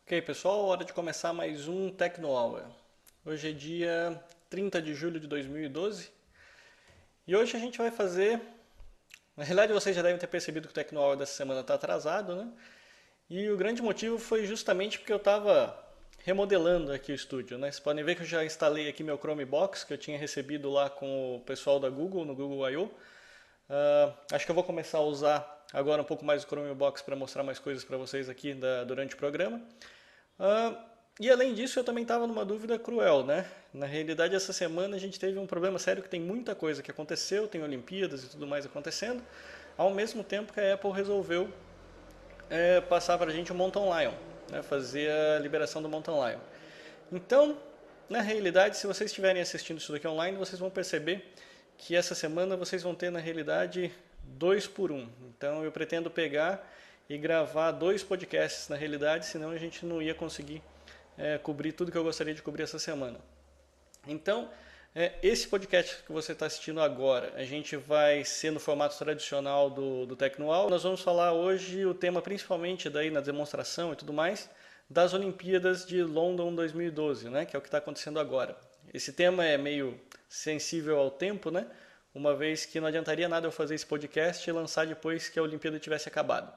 Ok, pessoal, hora de começar mais um Tecno Hour. Hoje é dia 30 de julho de 2012 e hoje a gente vai fazer. Na realidade, vocês já devem ter percebido que o Tecno Hour dessa semana está atrasado, né? E o grande motivo foi justamente porque eu estava remodelando aqui o estúdio, né? Vocês podem ver que eu já instalei aqui meu Chromebox que eu tinha recebido lá com o pessoal da Google, no Google I/O. Acho que eu vou começar a usar agora um pouco mais o Chromebox para mostrar mais coisas para vocês aqui durante o programa. Ah, e além disso, eu também estava numa dúvida cruel, né? Na realidade, essa semana a gente teve um problema sério que tem muita coisa que aconteceu, tem Olimpíadas e tudo mais acontecendo, ao mesmo tempo que a Apple resolveu passar para a gente o Mountain Lion, né? Fazer a liberação do Mountain Lion. Então, na realidade, se vocês estiverem assistindo isso daqui online, vocês vão perceber que essa semana vocês vão ter, na realidade, dois por um. Então, eu pretendo pegar e gravar dois podcasts, na realidade, senão a gente não ia conseguir cobrir tudo que eu gostaria de cobrir essa semana. Então, esse podcast que você está assistindo agora, a gente vai ser no formato tradicional do Tecnoal. Nós vamos falar hoje o tema principalmente daí na demonstração e tudo mais das Olimpíadas de London 2012, né, que é o que está acontecendo agora. Esse tema é meio sensível ao tempo, né, uma vez que não adiantaria nada eu fazer esse podcast e lançar depois que a Olimpíada tivesse acabado.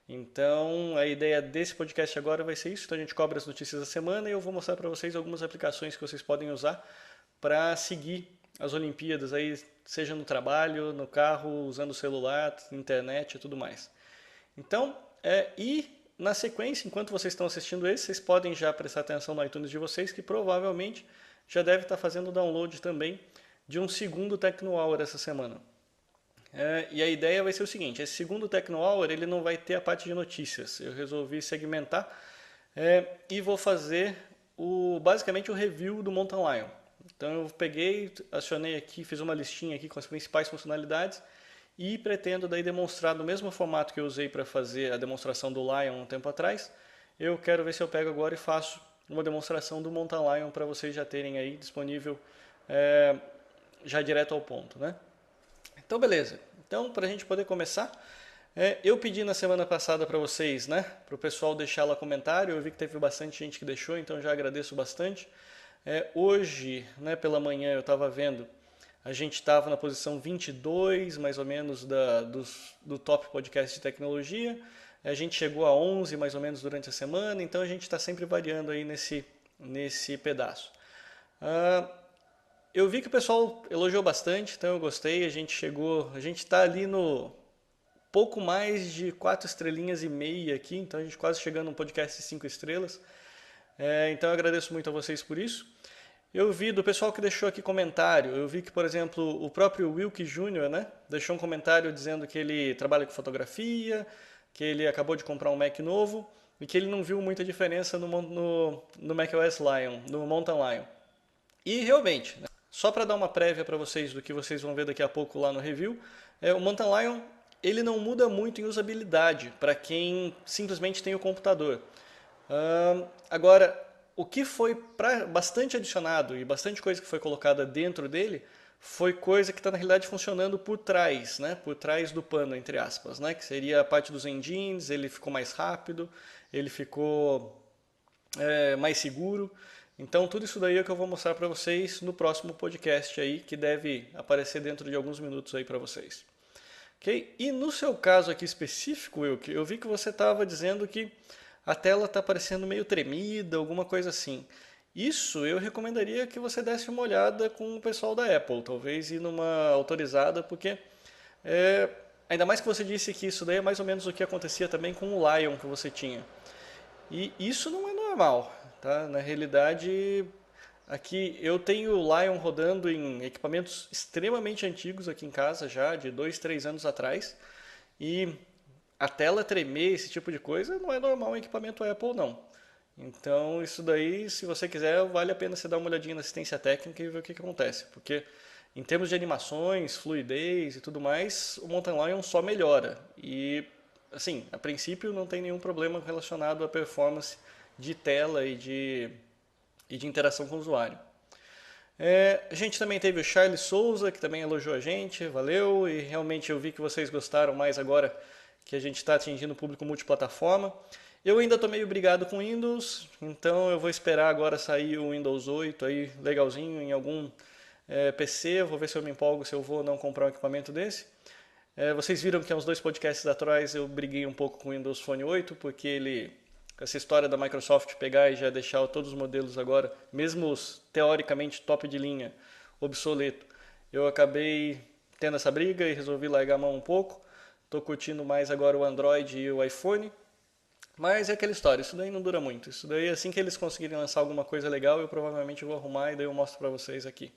Então, a ideia desse podcast agora vai ser isso. Então, a gente cobre as notícias da semana e eu vou mostrar para vocês algumas aplicações que vocês podem usar para seguir as Olimpíadas, aí, seja no trabalho, no carro, usando o celular, internet e tudo mais. Então, e na sequência, enquanto vocês estão assistindo esse, vocês podem já prestar atenção no iTunes de vocês, que provavelmente já deve estar fazendo o download também de um segundo Tecno Hour essa semana. E a ideia vai ser o seguinte: esse segundo Tecno Hour ele não vai ter a parte de notícias. Eu resolvi segmentar e vou fazer basicamente o review do Mountain Lion. Então eu peguei, acionei aqui, fiz uma listinha aqui com as principais funcionalidades e pretendo daí demonstrar no mesmo formato que eu usei para fazer a demonstração do Lion um tempo atrás. Eu quero ver se eu pego agora e faço uma demonstração do Mountain Lion para vocês já terem aí disponível já direto ao ponto, né? Então, beleza. Então, para a gente poder começar, eu pedi na semana passada para vocês, né, para o pessoal deixar lá comentário. Eu vi que teve bastante gente que deixou, então já agradeço bastante. Hoje, né, pela manhã, eu estava vendo, a gente estava na posição 22, mais ou menos, do top podcast de tecnologia. A gente chegou a 11, mais ou menos, durante a semana, então a gente está sempre variando aí nesse pedaço. Ah, eu vi que o pessoal elogiou bastante, então eu gostei. A gente está ali no pouco mais de 4,5 estrelas aqui, então a gente quase chegando num podcast de 5 estrelas. Então eu agradeço muito a vocês por isso. Eu vi do pessoal que deixou aqui comentário, eu vi que, por exemplo, o próprio Wilk Júnior, né, deixou um comentário dizendo que ele trabalha com fotografia, que ele acabou de comprar um Mac novo e que ele não viu muita diferença no macOS Lion, no Mountain Lion. E realmente, né, só para dar uma prévia para vocês do que vocês vão ver daqui a pouco lá no review, o Mountain Lion ele não muda muito em usabilidade para quem simplesmente tem o computador. Agora, o que foi bastante adicionado e bastante coisa que foi colocada dentro dele foi coisa que está na realidade funcionando por trás, né? Por trás do pano, entre aspas, né? Que seria a parte dos engines, ele ficou mais rápido, ele ficou mais seguro. Então, tudo isso daí é o que eu vou mostrar para vocês no próximo podcast aí, que deve aparecer dentro de alguns minutos aí para vocês. Ok? E no seu caso aqui específico, Wilk, eu vi que você estava dizendo que a tela está parecendo meio tremida, alguma coisa assim. Isso eu recomendaria que você desse uma olhada com o pessoal da Apple, talvez ir numa autorizada, porque é, ainda mais que você disse que isso daí é mais ou menos o que acontecia também com o Lion que você tinha. E isso não é normal, tá? Na realidade, aqui eu tenho o Lion rodando em equipamentos extremamente antigos aqui em casa já, de 2, 3 anos atrás, e a tela tremer, esse tipo de coisa, não é normal em equipamento Apple, não. Então, isso daí, se você quiser, vale a pena você dar uma olhadinha na assistência técnica e ver o que acontece, porque em termos de animações, fluidez e tudo mais, o Mountain Lion só melhora. E, assim, a princípio não tem nenhum problema relacionado à performance de tela e de interação com o usuário. A gente também teve o Charles Souza, que também elogiou a gente, valeu, e realmente eu vi que vocês gostaram mais agora que a gente está atingindo o público multiplataforma. Eu ainda estou meio brigado com Windows, então eu vou esperar agora sair o Windows 8 aí legalzinho em algum PC. Vou ver se eu me empolgo, se eu vou ou não comprar um equipamento desse. Vocês viram que há uns dois podcasts atrás eu briguei um pouco com o Windows Phone 8, porque essa história da Microsoft pegar e já deixar todos os modelos agora, mesmo os teoricamente top de linha, obsoleto, eu acabei tendo essa briga e resolvi largar a mão um pouco. Estou curtindo mais agora o Android e o iPhone. Mas é aquela história, isso daí não dura muito. Isso daí, assim que eles conseguirem lançar alguma coisa legal, eu provavelmente vou arrumar e daí eu mostro pra vocês aqui.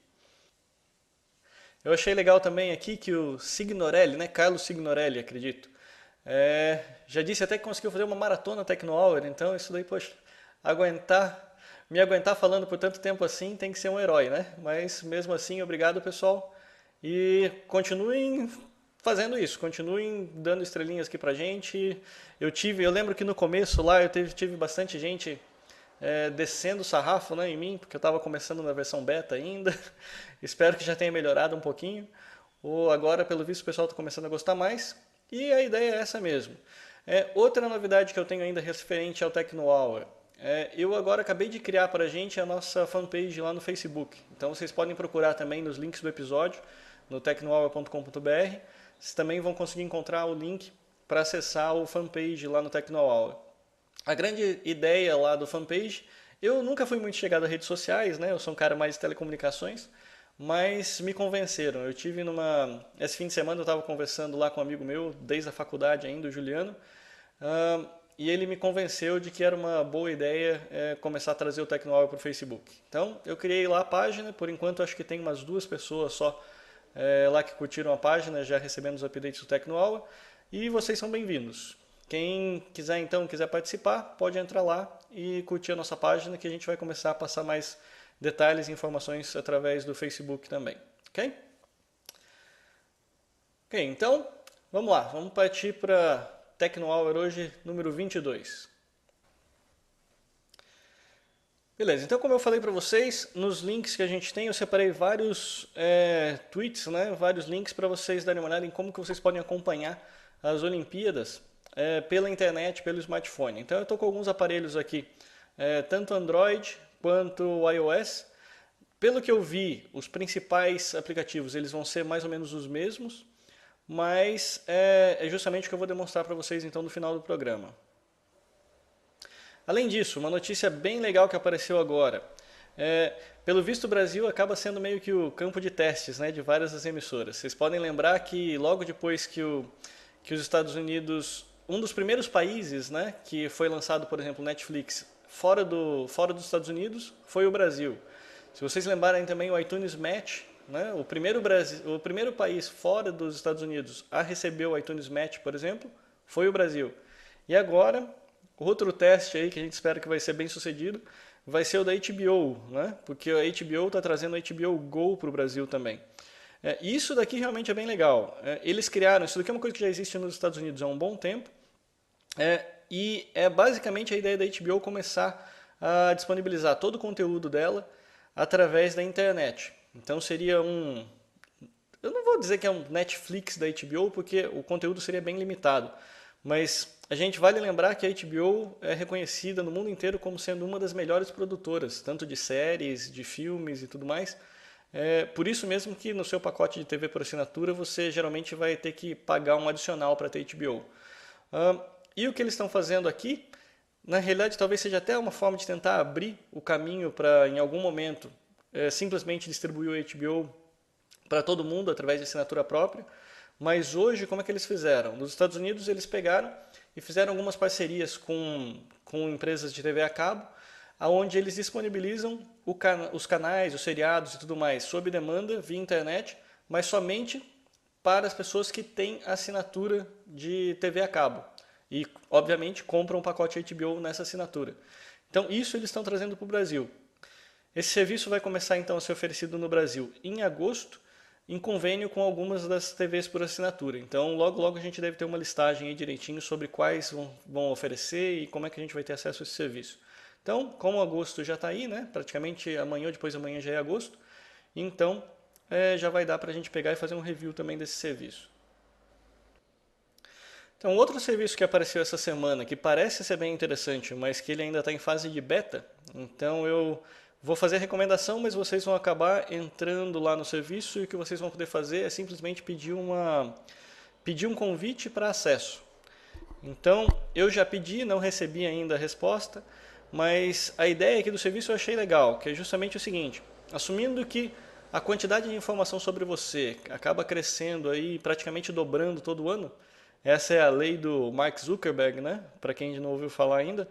Eu achei legal também aqui que o Signorelli, né, Carlos Signorelli, acredito, já disse até que conseguiu fazer uma maratona Tecno Hour, então isso daí, poxa, me aguentar falando por tanto tempo assim tem que ser um herói, né? Mas mesmo assim, obrigado pessoal. E continuem fazendo isso, continuem dando estrelinhas aqui pra gente. Eu lembro que no começo lá tive bastante gente descendo o sarrafo, né, em mim, porque eu estava começando na versão beta ainda. Espero que já tenha melhorado um pouquinho. Ou agora, pelo visto, o pessoal está começando a gostar mais. E a ideia é essa mesmo. Outra novidade que eu tenho ainda referente ao Tecno Hour. Eu agora acabei de criar para a gente a nossa fanpage lá no Facebook. Então vocês podem procurar também nos links do episódio, no tecnohour.com.br. Vocês também vão conseguir encontrar o link para acessar o fanpage lá no Tecno Hour. A grande ideia lá do fanpage, eu nunca fui muito chegado a redes sociais, né? Eu sou um cara mais de telecomunicações, mas me convenceram. Esse fim de semana eu estava conversando lá com um amigo meu, desde a faculdade ainda, o Juliano, e ele me convenceu de que era uma boa ideia começar a trazer o Tecnohour para o Facebook. Então, eu criei lá a página, por enquanto acho que tem umas 2 pessoas só lá que curtiram a página, já recebendo os updates do Tecnohour, e vocês são bem-vindos. Quem quiser então, quiser participar, pode entrar lá e curtir a nossa página que a gente vai começar a passar mais detalhes e informações através do Facebook também. Ok? Ok, então vamos lá, vamos partir para Tecno Hour hoje, número 22. Beleza, então como eu falei para vocês, nos links que a gente tem, eu separei vários tweets, né, vários links para vocês darem uma olhada em como que vocês podem acompanhar as Olimpíadas pela internet, pelo smartphone. Então eu estou com alguns aparelhos aqui, tanto Android quanto iOS. Pelo que eu vi, os principais aplicativos eles vão ser mais ou menos os mesmos, mas é justamente o que eu vou demonstrar para vocês então no final do programa. Além disso, uma notícia bem legal que apareceu agora. Pelo visto, o Brasil acaba sendo meio que o campo de testes, né, de várias das emissoras. Vocês podem lembrar que logo depois que os Estados Unidos, um dos primeiros países, né, que foi lançado, por exemplo, Netflix fora dos Estados Unidos, foi o Brasil. Se vocês lembrarem também o iTunes Match, né, o primeiro país fora dos Estados Unidos a receber o iTunes Match, por exemplo, foi o Brasil. E agora, outro teste aí que a gente espera que vai ser bem sucedido, vai ser o da HBO, né? Porque a HBO está trazendo a HBO Go para o Brasil também. Isso daqui realmente é bem legal. Eles criaram, isso daqui é uma coisa que já existe nos Estados Unidos há um bom tempo, e é basicamente a ideia da HBO começar a disponibilizar todo o conteúdo dela através da internet. Então seria eu não vou dizer que é um Netflix da HBO, porque o conteúdo seria bem limitado. Mas a gente vale lembrar que a HBO é reconhecida no mundo inteiro como sendo uma das melhores produtoras, tanto de séries, de filmes e tudo mais. Por isso mesmo que no seu pacote de TV por assinatura você geralmente vai ter que pagar um adicional para ter HBO. E o que eles estão fazendo aqui, na realidade talvez seja até uma forma de tentar abrir o caminho para em algum momento simplesmente distribuir o HBO para todo mundo através de assinatura própria. Mas hoje, como é que eles fizeram? Nos Estados Unidos, eles pegaram e fizeram algumas parcerias com empresas de TV a cabo, onde eles disponibilizam os canais, os seriados e tudo mais sob demanda via internet, mas somente para as pessoas que têm assinatura de TV a cabo. E, obviamente, compram um pacote HBO nessa assinatura. Então, isso eles estão trazendo para o Brasil. Esse serviço vai começar então a ser oferecido no Brasil em agosto, em convênio com algumas das TVs por assinatura. Então, logo logo a gente deve ter uma listagem aí direitinho sobre quais vão oferecer e como é que a gente vai ter acesso a esse serviço. Então, como agosto já está aí, né? Praticamente amanhã ou depois de amanhã já é agosto, então já vai dar para a gente pegar e fazer um review também desse serviço. Então, outro serviço que apareceu essa semana, que parece ser bem interessante, mas que ele ainda está em fase de beta, então eu vou fazer a recomendação, mas vocês vão acabar entrando lá no serviço e o que vocês vão poder fazer é simplesmente pedir um convite para acesso. Então, eu já pedi, não recebi ainda a resposta, mas a ideia aqui do serviço eu achei legal, que é justamente o seguinte: assumindo que a quantidade de informação sobre você acaba crescendo aí, praticamente dobrando todo ano, essa é a lei do Mark Zuckerberg, né? Para quem não ouviu falar ainda.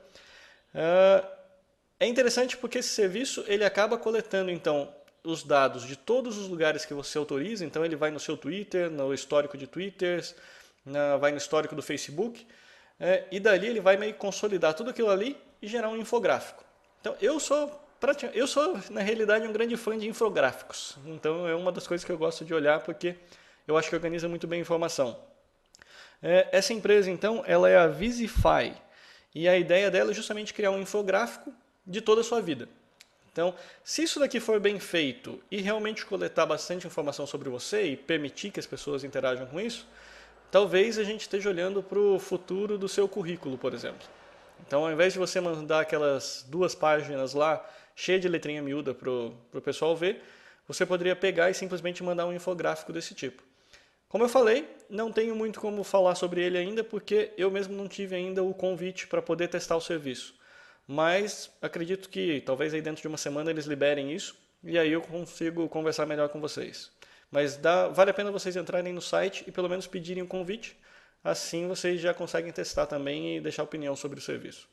É interessante porque esse serviço ele acaba coletando então os dados de todos os lugares que você autoriza. Então ele vai no seu Twitter, no histórico de Twitters, vai no histórico do Facebook, e dali ele vai meio que consolidar tudo aquilo ali e gerar um infográfico. Então eu sou na realidade um grande fã de infográficos. Então é uma das coisas que eu gosto de olhar porque eu acho que organiza muito bem a informação. Essa empresa, então, ela é a Visify. E a ideia dela é justamente criar um infográfico de toda a sua vida. Então, se isso daqui for bem feito e realmente coletar bastante informação sobre você e permitir que as pessoas interajam com isso, talvez a gente esteja olhando para o futuro do seu currículo, por exemplo. Então, ao invés de você mandar aquelas 2 páginas lá, cheias de letrinha miúda para o pessoal ver, você poderia pegar e simplesmente mandar um infográfico desse tipo. Como eu falei, não tenho muito como falar sobre ele ainda, porque eu mesmo não tive ainda o convite para poder testar o serviço. Mas acredito que talvez aí dentro de uma semana eles liberem isso, e aí eu consigo conversar melhor com vocês. Mas vale a pena vocês entrarem no site e pelo menos pedirem um convite, assim vocês já conseguem testar também e deixar opinião sobre o serviço.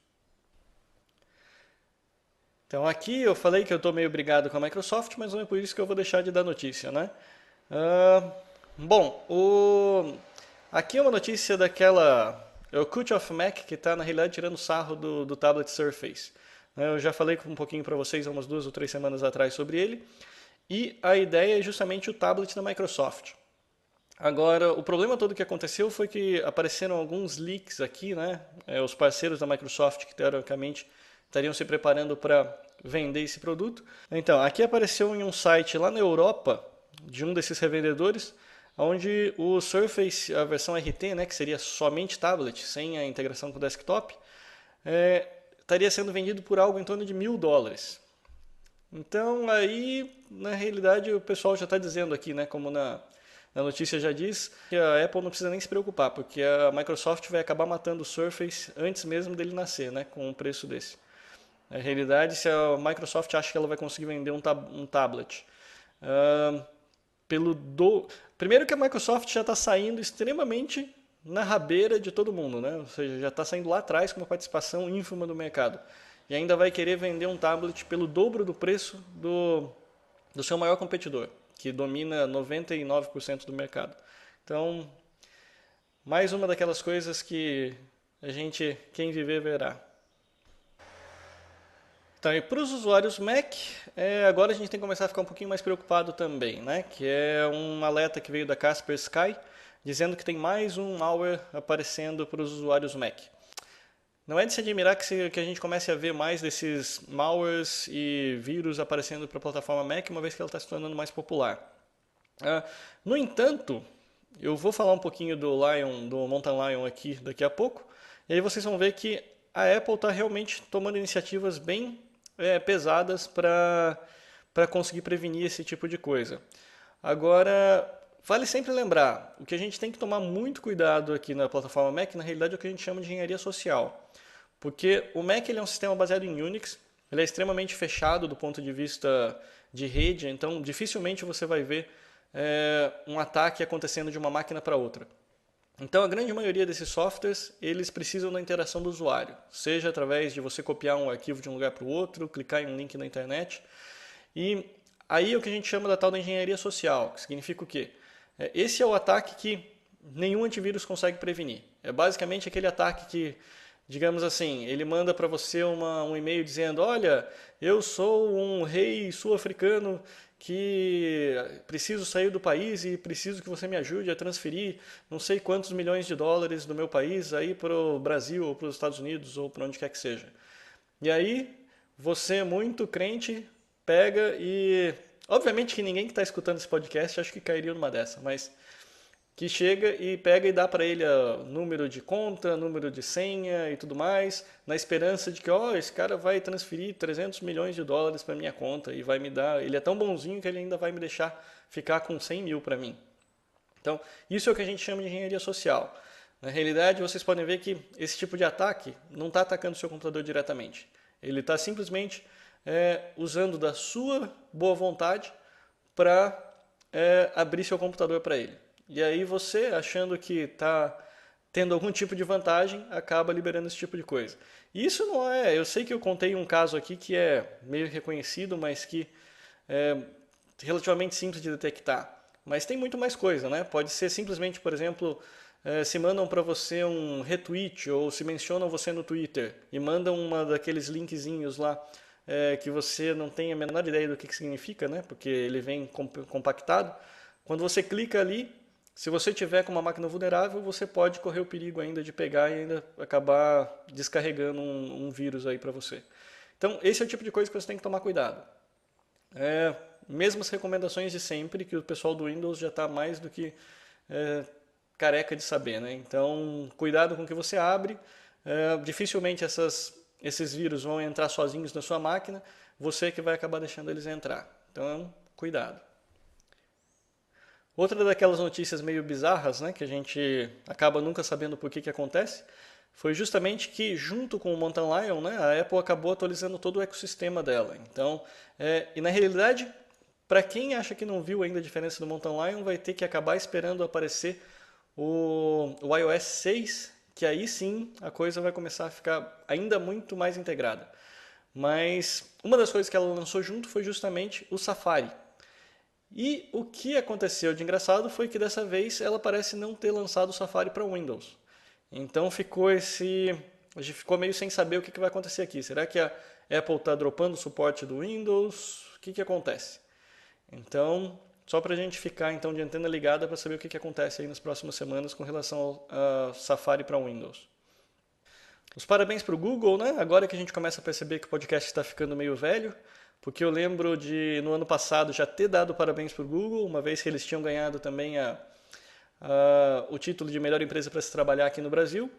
Então aqui eu falei que eu estou meio brigado com a Microsoft, mas não é por isso que eu vou deixar de dar notícia, né? Ah, Bom, aqui é uma notícia daquela. É o Cult of Mac que está na realidade tirando sarro do tablet Surface. Eu já falei um pouquinho para vocês há umas 2 ou 3 semanas atrás sobre ele. E a ideia é justamente o tablet da Microsoft. Agora, o problema todo que aconteceu foi que apareceram alguns leaks aqui, né? Os parceiros da Microsoft que teoricamente estariam se preparando para vender esse produto. Então, aqui apareceu em um site lá na Europa de um desses revendedores, onde o Surface, a versão RT, né, que seria somente tablet, sem a integração com o desktop, estaria sendo vendido por algo em torno de $1.000. Então aí, na realidade, o pessoal já está dizendo aqui, né, como na notícia já diz, que a Apple não precisa nem se preocupar, porque a Microsoft vai acabar matando o Surface antes mesmo dele nascer, né, com um preço desse. Na realidade, se a Microsoft acha que ela vai conseguir vender um tablet primeiro que a Microsoft já está saindo extremamente na rabeira de todo mundo, né? Ou seja, já está saindo lá atrás com uma participação ínfima do mercado. E ainda vai querer vender um tablet pelo dobro do preço do seu maior competidor, que domina 99% do mercado. Então, mais uma daquelas coisas que quem viver, verá. Então, e para os usuários Mac, agora a gente tem que começar a ficar um pouquinho mais preocupado também, né? Que é um alerta que veio da Kaspersky, dizendo que tem mais um malware aparecendo para os usuários Mac. Não é de se admirar que a gente comece a ver mais desses malwares e vírus aparecendo para a plataforma Mac, uma vez que ela está se tornando mais popular. No entanto, eu vou falar um pouquinho do Mountain Lion aqui daqui a pouco, e aí vocês vão ver que a Apple está realmente tomando iniciativas bem pesadas para conseguir prevenir esse tipo de coisa. Agora, vale sempre lembrar, o que a gente tem que tomar muito cuidado aqui na plataforma Mac, na realidade é o que a gente chama de engenharia social. Porque o Mac ele é um sistema baseado em Unix, ele é extremamente fechado do ponto de vista de rede, então dificilmente você vai ver um ataque acontecendo de uma máquina para outra. Então a grande maioria desses softwares, eles precisam da interação do usuário, seja através de você copiar um arquivo de um lugar para o outro, clicar em um link na internet. E aí é o que a gente chama da tal da engenharia social, que significa o quê? Esse é o ataque que nenhum antivírus consegue prevenir. É basicamente aquele ataque que, digamos assim, ele manda para você um e-mail dizendo: olha, eu sou um rei sul-africano que preciso sair do país e preciso que você me ajude a transferir não sei quantos milhões de dólares do meu país aí para o Brasil ou para os Estados Unidos ou para onde quer que seja. E aí, você muito crente pega e... Obviamente que ninguém que está escutando esse podcast acho que cairia numa dessa, mas o que chega e pega e dá para ele número de conta, número de senha e tudo mais, na esperança de que, esse cara vai transferir 300 milhões de dólares para minha conta e vai me dar, ele é tão bonzinho que ele ainda vai me deixar ficar com 100 mil para mim. Então, isso é o que a gente chama de engenharia social. Na realidade, vocês podem ver que esse tipo de ataque não está atacando o seu computador diretamente. Ele está simplesmente usando da sua boa vontade para abrir seu computador para ele. E aí você, achando que está tendo algum tipo de vantagem, acaba liberando esse tipo de coisa. E isso não é... Eu sei que eu contei um caso aqui que é meio reconhecido, mas que é relativamente simples de detectar. Mas tem muito mais coisa, né? Pode ser simplesmente, por exemplo, se mandam para você um retweet ou se mencionam você no Twitter e mandam uma daqueles linkzinhos lá que você não tem a menor ideia do que significa, né? Porque ele vem compactado. Quando você clica ali, se você tiver com uma máquina vulnerável, você pode correr o perigo ainda de pegar e ainda acabar descarregando um vírus aí para você. Então, esse é o tipo de coisa que você tem que tomar cuidado. Mesmas recomendações de sempre, que o pessoal do Windows já está mais do que careca de saber, né? Então, cuidado com o que você abre. Dificilmente esses vírus vão entrar sozinhos na sua máquina, você que vai acabar deixando eles entrar. Então, cuidado. Outra daquelas notícias meio bizarras, né, que a gente acaba nunca sabendo por que acontece, foi justamente que, junto com o Mountain Lion, né, a Apple acabou atualizando todo o ecossistema dela. Então, e na realidade, para quem acha que não viu ainda a diferença do Mountain Lion, vai ter que acabar esperando aparecer o iOS 6, que aí sim a coisa vai começar a ficar ainda muito mais integrada. Mas uma das coisas que ela lançou junto foi justamente o Safari. E o que aconteceu de engraçado foi que dessa vez ela parece não ter lançado o Safari para Windows. Então a gente ficou meio sem saber o que vai acontecer aqui. Será que a Apple está dropando o suporte do Windows? O que acontece? Então, só para a gente ficar então de antena ligada para saber o que acontece aí nas próximas semanas com relação ao Safari para Windows. Os parabéns para o Google, né? Agora que a gente começa a perceber que o podcast está ficando meio velho, porque eu lembro de, no ano passado, já ter dado parabéns para o Google, uma vez que eles tinham ganhado também o título de melhor empresa para se trabalhar aqui no Brasil.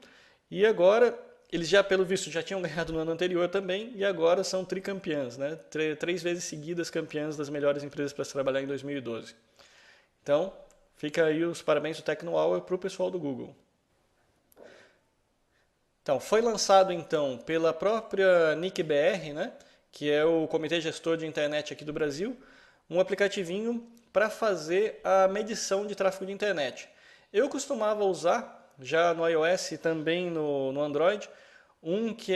E agora, eles já, pelo visto, já tinham ganhado no ano anterior também, e agora são tricampeãs, né? Três vezes seguidas campeãs das melhores empresas para se trabalhar em 2012. Então, fica aí os parabéns do Techno Hour para o pessoal do Google. Então, foi lançado então pela própria NIC-BR, né, que é o Comitê Gestor de Internet aqui do Brasil, um aplicativinho para fazer a medição de tráfego de internet. Eu costumava usar, já no iOS e também no Android, um que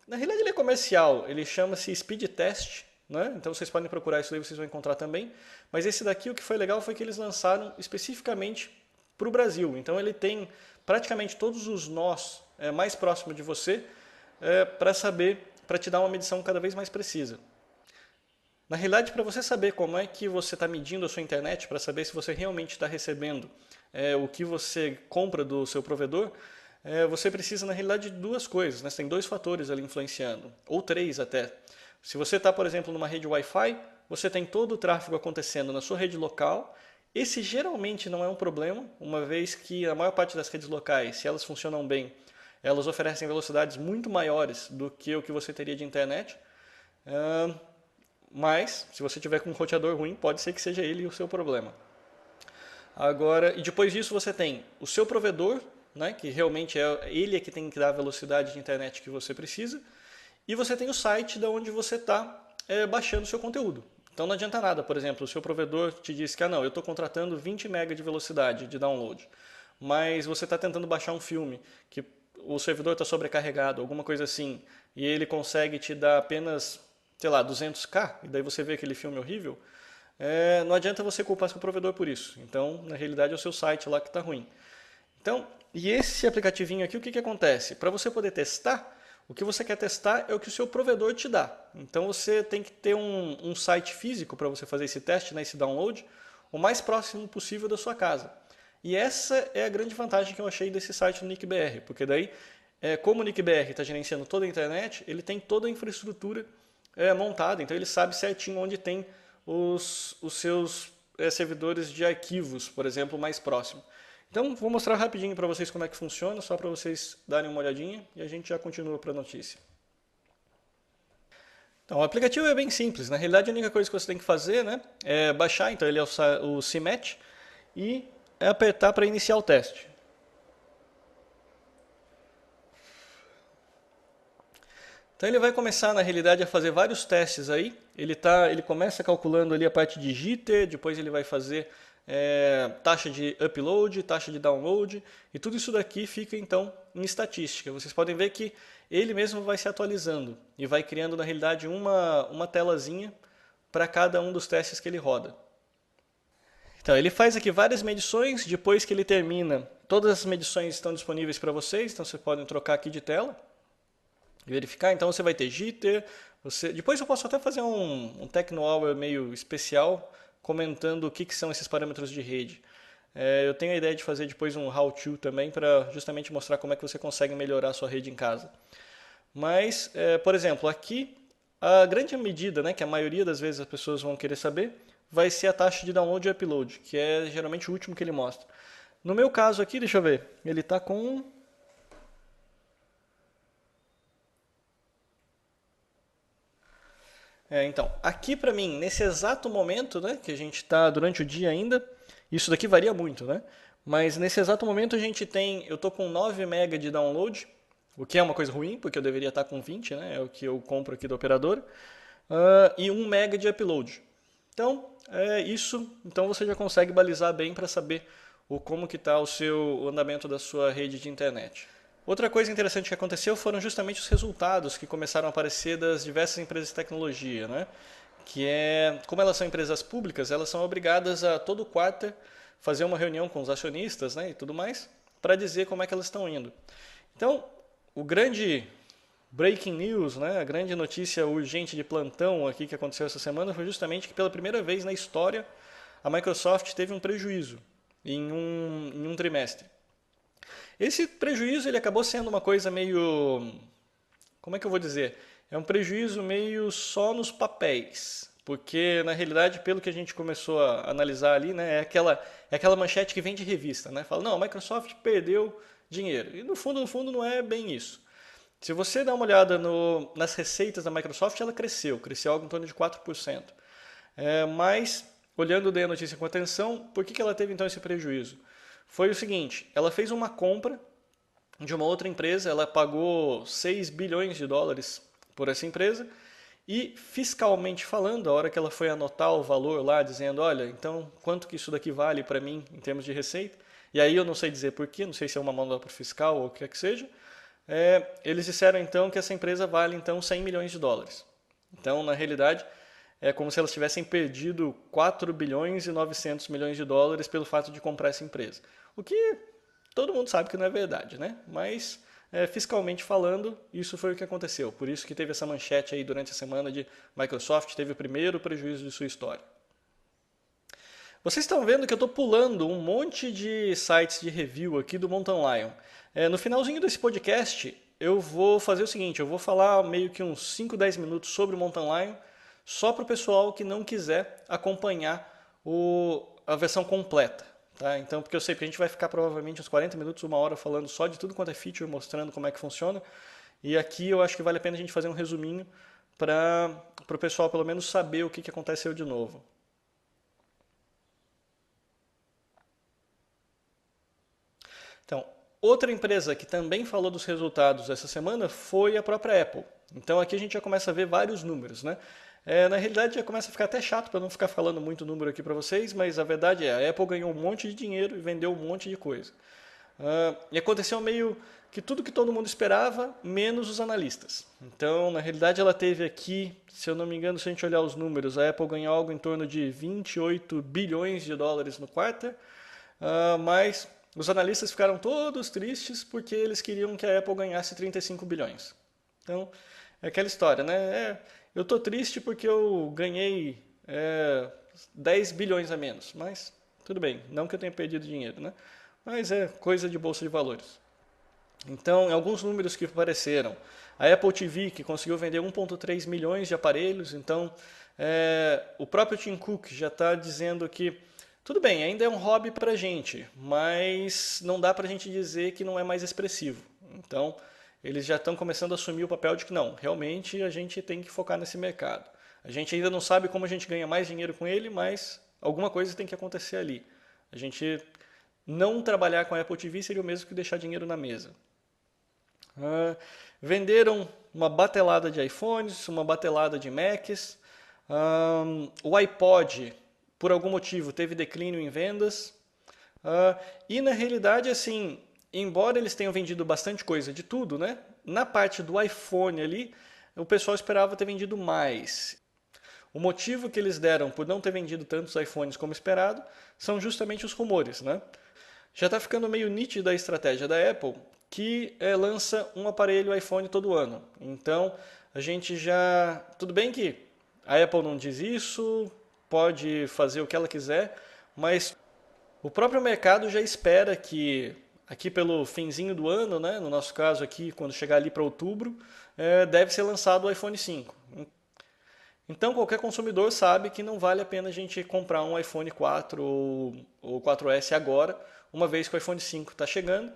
na realidade ele é comercial, ele chama-se Speed Test, né? Então vocês podem procurar isso aí, vocês vão encontrar também. Mas esse daqui, o que foi legal foi que eles lançaram especificamente para o Brasil. Então ele tem praticamente todos os nós mais próximos de você para te dar uma medição cada vez mais precisa. Na realidade, para você saber como é que você está medindo a sua internet, para saber se você realmente está recebendo o que você compra do seu provedor, você precisa, na realidade, de duas coisas. Né? Você tem dois fatores ali influenciando, ou três até. Se você está, por exemplo, numa rede Wi-Fi, você tem todo o tráfego acontecendo na sua rede local. Esse geralmente não é um problema, uma vez que a maior parte das redes locais, se elas funcionam bem, elas oferecem velocidades muito maiores do que o que você teria de internet. Mas, se você tiver com um roteador ruim, pode ser que seja ele o seu problema. Agora, e depois disso você tem o seu provedor, né, que realmente ele que tem que dar a velocidade de internet que você precisa, e você tem o site de onde você está baixando o seu conteúdo. Então não adianta nada, por exemplo, o seu provedor te diz que não, eu estou contratando 20 MB de velocidade de download, mas você está tentando baixar um filme que o servidor está sobrecarregado, alguma coisa assim, e ele consegue te dar apenas, sei lá, 200k, e daí você vê aquele filme horrível, não adianta você culpar seu provedor por isso. Então, na realidade, é o seu site lá que está ruim. Então, e esse aplicativinho aqui, o que acontece? Para você poder testar, o que você quer testar é o que o seu provedor te dá. Então, você tem que ter um site físico para você fazer esse teste, né, esse download, o mais próximo possível da sua casa. E essa é a grande vantagem que eu achei desse site do NIC-BR, porque daí, como o NIC-BR está gerenciando toda a internet, ele tem toda a infraestrutura montada, então ele sabe certinho onde tem os seus servidores de arquivos, por exemplo, mais próximo. Então, vou mostrar rapidinho para vocês como é que funciona, só para vocês darem uma olhadinha e a gente já continua para a notícia. Então, o aplicativo é bem simples. Na realidade, a única coisa que você tem que fazer, né, é baixar, então ele é o CMAT, e apertar para iniciar o teste. Então ele vai começar, na realidade, a fazer vários testes aí. Ele começa calculando ali a parte de jitter, depois ele vai fazer taxa de upload, taxa de download, e tudo isso daqui fica então em estatística. Vocês podem ver que ele mesmo vai se atualizando e vai criando, na realidade, uma telazinha para cada um dos testes que ele roda. Então ele faz aqui várias medições, depois que ele termina, todas as medições estão disponíveis para vocês, então vocês podem trocar aqui de tela. Verificar, então você vai ter jitter, depois eu posso até fazer um Techno Hour meio especial comentando o que são esses parâmetros de rede. Eu tenho a ideia de fazer depois um how-to também para justamente mostrar como é que você consegue melhorar a sua rede em casa. Mas, por exemplo, aqui a grande medida, né, que a maioria das vezes as pessoas vão querer saber, vai ser a taxa de download e upload, que é geralmente o último que ele mostra. No meu caso aqui, deixa eu ver, ele está com... então, aqui para mim, nesse exato momento, né, que a gente está durante o dia ainda, isso daqui varia muito, né? Mas nesse exato momento eu estou com 9 MB de download, o que é uma coisa ruim, porque eu deveria estar com 20, né? É o que eu compro aqui da operadora, e 1 MB de upload. Então, então você já consegue balizar bem para saber como que está o andamento da sua rede de internet. Outra coisa interessante que aconteceu foram justamente os resultados que começaram a aparecer das diversas empresas de tecnologia, né? Que como elas são empresas públicas, elas são obrigadas a todo quarto fazer uma reunião com os acionistas, né, e tudo mais, para dizer como é que elas estão indo. Então, o grande breaking news, né, a grande notícia urgente de plantão aqui que aconteceu essa semana foi justamente que pela primeira vez na história a Microsoft teve um prejuízo em um trimestre. Esse prejuízo ele acabou sendo uma coisa meio... Como é que eu vou dizer? É um prejuízo meio só nos papéis. Porque, na realidade, pelo que a gente começou a analisar ali, né, é aquela manchete que vem de revista. Né? Fala, não, a Microsoft perdeu dinheiro. E no fundo, não é bem isso. Se você dá uma olhada nas receitas da Microsoft, ela cresceu algo em torno de 4%. Mas, olhando daí a notícia com atenção, por que ela teve então esse prejuízo? Foi o seguinte, ela fez uma compra de uma outra empresa, ela pagou 6 bilhões de dólares por essa empresa e fiscalmente falando, a hora que ela foi anotar o valor lá, dizendo, olha, então quanto que isso daqui vale para mim em termos de receita, e aí eu não sei dizer porquê, não sei se é uma manobra fiscal ou o que quer que seja, eles disseram então que essa empresa vale então 100 milhões de dólares. Então, na realidade, é como se elas tivessem perdido 4 bilhões e 900 milhões de dólares pelo fato de comprar essa empresa. O que todo mundo sabe que não é verdade, né? Mas, fiscalmente falando, isso foi o que aconteceu. Por isso que teve essa manchete aí durante a semana de Microsoft teve o primeiro prejuízo de sua história. Vocês estão vendo que eu estou pulando um monte de sites de review aqui do Mountain Lion. No finalzinho desse podcast, eu vou fazer o seguinte, eu vou falar meio que uns 5, 10 minutos sobre o Mountain Lion, só para o pessoal que não quiser acompanhar a versão completa. Tá? Então, porque eu sei que a gente vai ficar provavelmente uns 40 minutos, uma hora falando só de tudo quanto é feature, mostrando como é que funciona. E aqui eu acho que vale a pena a gente fazer um resuminho para o pessoal pelo menos saber o que aconteceu de novo. Então, outra empresa que também falou dos resultados essa semana foi a própria Apple. Então aqui a gente já começa a ver vários números, né? Na realidade já começa a ficar até chato para não ficar falando muito número aqui para vocês, mas a verdade é, a Apple ganhou um monte de dinheiro e vendeu um monte de coisa. E aconteceu meio que tudo que todo mundo esperava, menos os analistas. Então, na realidade, ela teve aqui, se eu não me engano, se a gente olhar os números, a Apple ganhou algo em torno de 28 bilhões de dólares no quarto, mas os analistas ficaram todos tristes porque eles queriam que a Apple ganhasse 35 bilhões. Então, é aquela história, né? Eu estou triste porque eu ganhei 10 bilhões a menos, mas tudo bem, não que eu tenha perdido dinheiro, né? Mas é coisa de bolsa de valores. Então, alguns números que apareceram. A Apple TV, que conseguiu vender 1,3 milhões de aparelhos, então o próprio Tim Cook já está dizendo que Tudo bem, ainda é um hobby pra gente, mas não dá pra gente dizer que não é mais expressivo. Então, eles já estão começando a assumir o papel de que não, realmente a gente tem que focar nesse mercado. A gente ainda não sabe como a gente ganha mais dinheiro com ele, mas alguma coisa tem que acontecer ali. A gente não trabalhar com a Apple TV seria o mesmo que deixar dinheiro na mesa. Ah, venderam uma batelada de iPhones, uma batelada de Macs. O iPod, por algum motivo, teve declínio em vendas. E na realidade, assim, embora eles tenham vendido bastante coisa de tudo, né? Na parte do iPhone ali, o pessoal esperava ter vendido mais. O motivo que eles deram por não ter vendido tantos iPhones como esperado são justamente os rumores, né? Já está ficando meio nítida a estratégia da Apple, que lança um aparelho iPhone todo ano. Então, a gente já... Tudo bem que a Apple não diz isso, pode fazer o que ela quiser, mas o próprio mercado já espera que aqui pelo finzinho do ano, né, no nosso caso aqui, quando chegar ali para outubro, deve ser lançado o iPhone 5. Então qualquer consumidor sabe que não vale a pena a gente comprar um iPhone 4 ou 4S agora, uma vez que o iPhone 5 está chegando.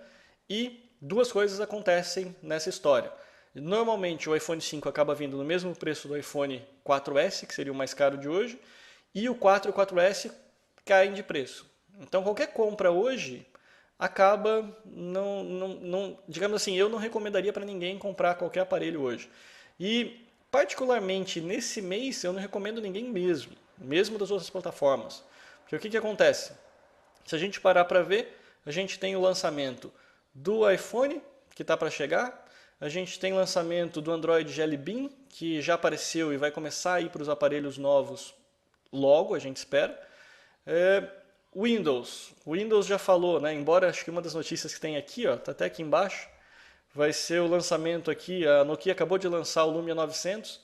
E duas coisas acontecem nessa história. Normalmente o iPhone 5 acaba vindo no mesmo preço do iPhone 4S, que seria o mais caro de hoje, e o 4 e o 4S caem de preço. Então qualquer compra hoje acaba digamos assim, eu não recomendaria para ninguém comprar qualquer aparelho hoje. E particularmente nesse mês eu não recomendo ninguém mesmo, mesmo das outras plataformas. Porque o que acontece? Se a gente parar para ver, a gente tem o lançamento do iPhone, que está para chegar, a gente tem o lançamento do Android Jelly Bean, que já apareceu e vai começar a ir para os aparelhos novos logo, a gente espera. O Windows já falou, né? Embora acho que uma das notícias que tem aqui, ó, tá até aqui embaixo, vai ser o lançamento aqui, a Nokia acabou de lançar o Lumia 900,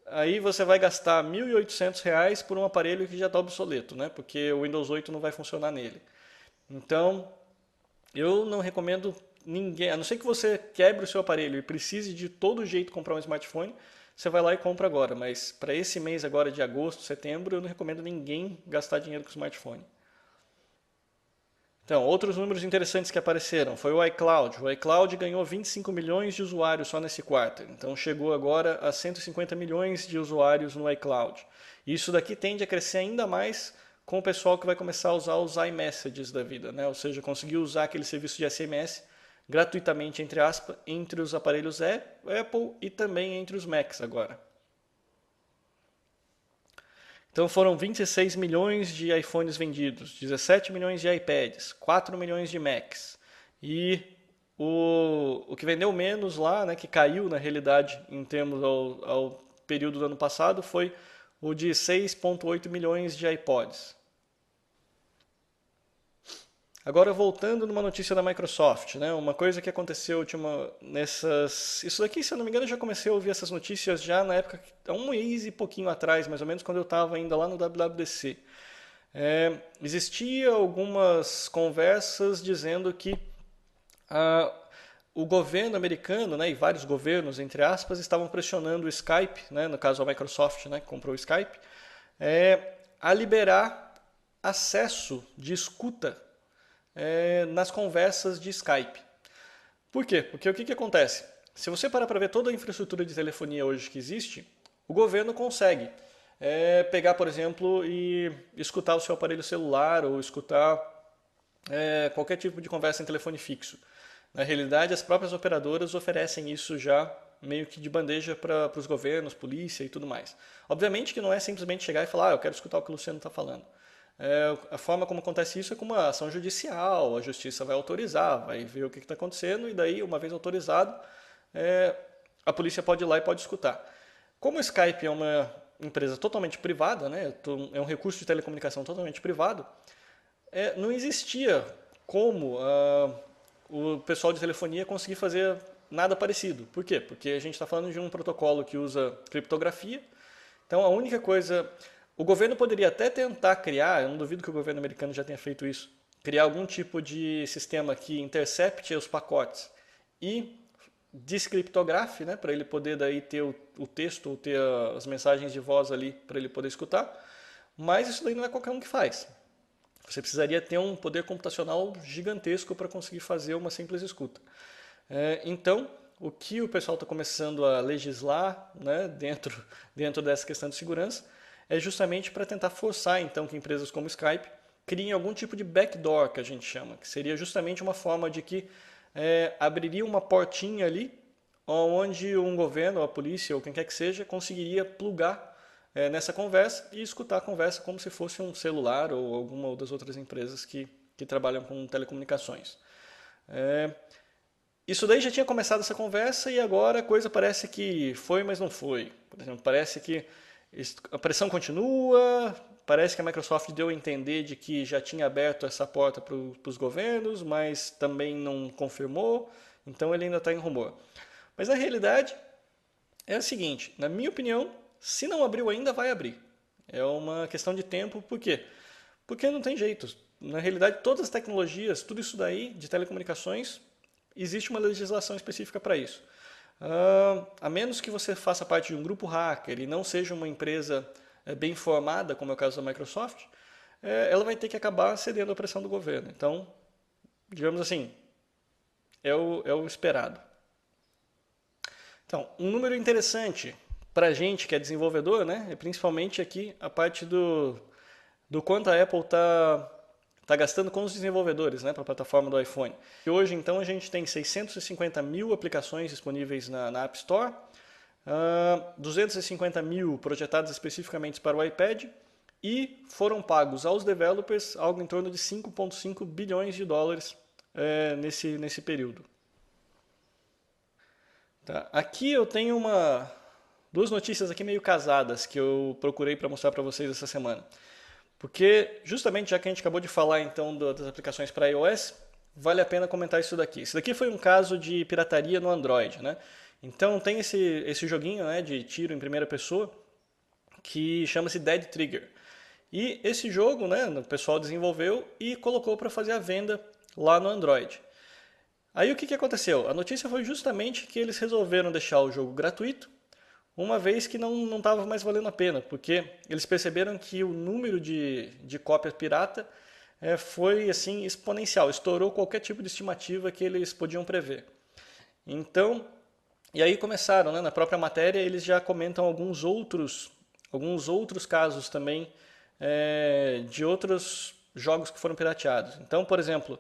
aí você vai gastar R$ 1.800 por um aparelho que já está obsoleto, né? Porque o Windows 8 não vai funcionar nele. Então, eu não recomendo ninguém, a não ser que você quebre o seu aparelho e precise de todo jeito comprar um smartphone, você vai lá e compra agora. Mas para esse mês agora de agosto, setembro, eu não recomendo ninguém gastar dinheiro com smartphone. Então, outros números interessantes que apareceram foi o iCloud. O iCloud ganhou 25 milhões de usuários só nesse quarto. Então, chegou agora a 150 milhões de usuários no iCloud. Isso daqui tende a crescer ainda mais com o pessoal que vai começar a usar os iMessages da vida, né? Ou seja, conseguir usar aquele serviço de SMS gratuitamente, entre aspas, entre os aparelhos Apple e também entre os Macs agora. Então foram 26 milhões de iPhones vendidos, 17 milhões de iPads, 4 milhões de Macs. E o que vendeu menos lá, né, que caiu na realidade em termos ao período do ano passado, foi o de 6,8 milhões de iPods. Agora voltando numa notícia da Microsoft, né? Uma coisa que aconteceu nessas, isso daqui, se eu não me engano, eu já comecei a ouvir essas notícias já na época, há um mês e pouquinho atrás, mais ou menos, quando eu estava ainda lá no WWDC. Existia algumas conversas dizendo que ah, o governo americano, né, e vários governos, entre aspas, estavam pressionando o Skype, né, no caso a Microsoft, né, que comprou o Skype, a liberar acesso de escuta nas conversas de Skype. Por quê? Porque o que acontece? Se você parar para ver toda a infraestrutura de telefonia hoje que existe, o governo consegue pegar, por exemplo, e escutar o seu aparelho celular ou escutar qualquer tipo de conversa em telefone fixo. Na realidade, as próprias operadoras oferecem isso já meio que de bandeja para os governos, polícia e tudo mais. Obviamente que não é simplesmente chegar e falar, eu quero escutar o que o Luciano está falando. A forma como acontece isso é com uma ação judicial, a justiça vai autorizar, vai ver o que está acontecendo e daí, uma vez autorizado, a polícia pode ir lá e pode escutar. Como o Skype é uma empresa totalmente privada, né, é um recurso de telecomunicação totalmente privado, não existia como o pessoal de telefonia conseguir fazer nada parecido. Por quê? Porque a gente está falando de um protocolo que usa criptografia. Então a única coisa... O governo poderia até tentar criar, eu não duvido que o governo americano já tenha feito isso, criar algum tipo de sistema que intercepte os pacotes e descriptografe, né, para ele poder daí ter o texto ou ter as mensagens de voz ali para ele poder escutar. Mas isso daí não é qualquer um que faz. Você precisaria ter um poder computacional gigantesco para conseguir fazer uma simples escuta. Então, o que o pessoal está começando a legislar, né, dentro dessa questão de segurança é justamente para tentar forçar então que empresas como Skype criem algum tipo de backdoor, que a gente chama, que seria justamente uma forma de que abriria uma portinha ali onde um governo, ou a polícia, ou quem quer que seja, conseguiria plugar nessa conversa e escutar a conversa como se fosse um celular ou alguma das outras empresas que trabalham com telecomunicações. Isso daí já tinha começado essa conversa e agora a coisa parece que foi, mas não foi. Por exemplo, parece que a pressão continua, parece que a Microsoft deu a entender de que já tinha aberto essa porta para os governos, mas também não confirmou, então ele ainda está em rumor. Mas na realidade é o seguinte, na minha opinião, se não abriu ainda, vai abrir. É uma questão de tempo, por quê? Porque não tem jeito. Na realidade, todas as tecnologias, tudo isso daí de telecomunicações, existe uma legislação específica para isso. A menos que você faça parte de um grupo hacker e não seja uma empresa bem formada, como é o caso da Microsoft, ela vai ter que acabar cedendo à pressão do governo. Então, digamos assim, é o esperado. Então, um número interessante para a gente que é desenvolvedor, né, é principalmente aqui a parte do quanto a Apple está gastando com os desenvolvedores, né, para a plataforma do iPhone. E hoje, então, a gente tem 650 mil aplicações disponíveis na App Store, 250 mil projetadas especificamente para o iPad e foram pagos aos developers algo em torno de 5,5 bilhões de dólares nesse período. Tá? Aqui eu tenho duas notícias aqui meio casadas que eu procurei para mostrar para vocês essa semana. Porque justamente já que a gente acabou de falar então das aplicações para iOS, vale a pena comentar isso daqui. Isso daqui foi um caso de pirataria no Android, né? Então tem esse joguinho, né, de tiro em primeira pessoa que chama-se Dead Trigger. E esse jogo, né, o pessoal desenvolveu e colocou para fazer a venda lá no Android. Aí o que aconteceu? A notícia foi justamente que eles resolveram deixar o jogo gratuito, uma vez que não estava mais valendo a pena, porque eles perceberam que o número de cópias pirata foi assim exponencial, estourou qualquer tipo de estimativa que eles podiam prever. Então, e aí começaram, né, na própria matéria eles já comentam alguns outros casos também de outros jogos que foram pirateados. Então, por exemplo,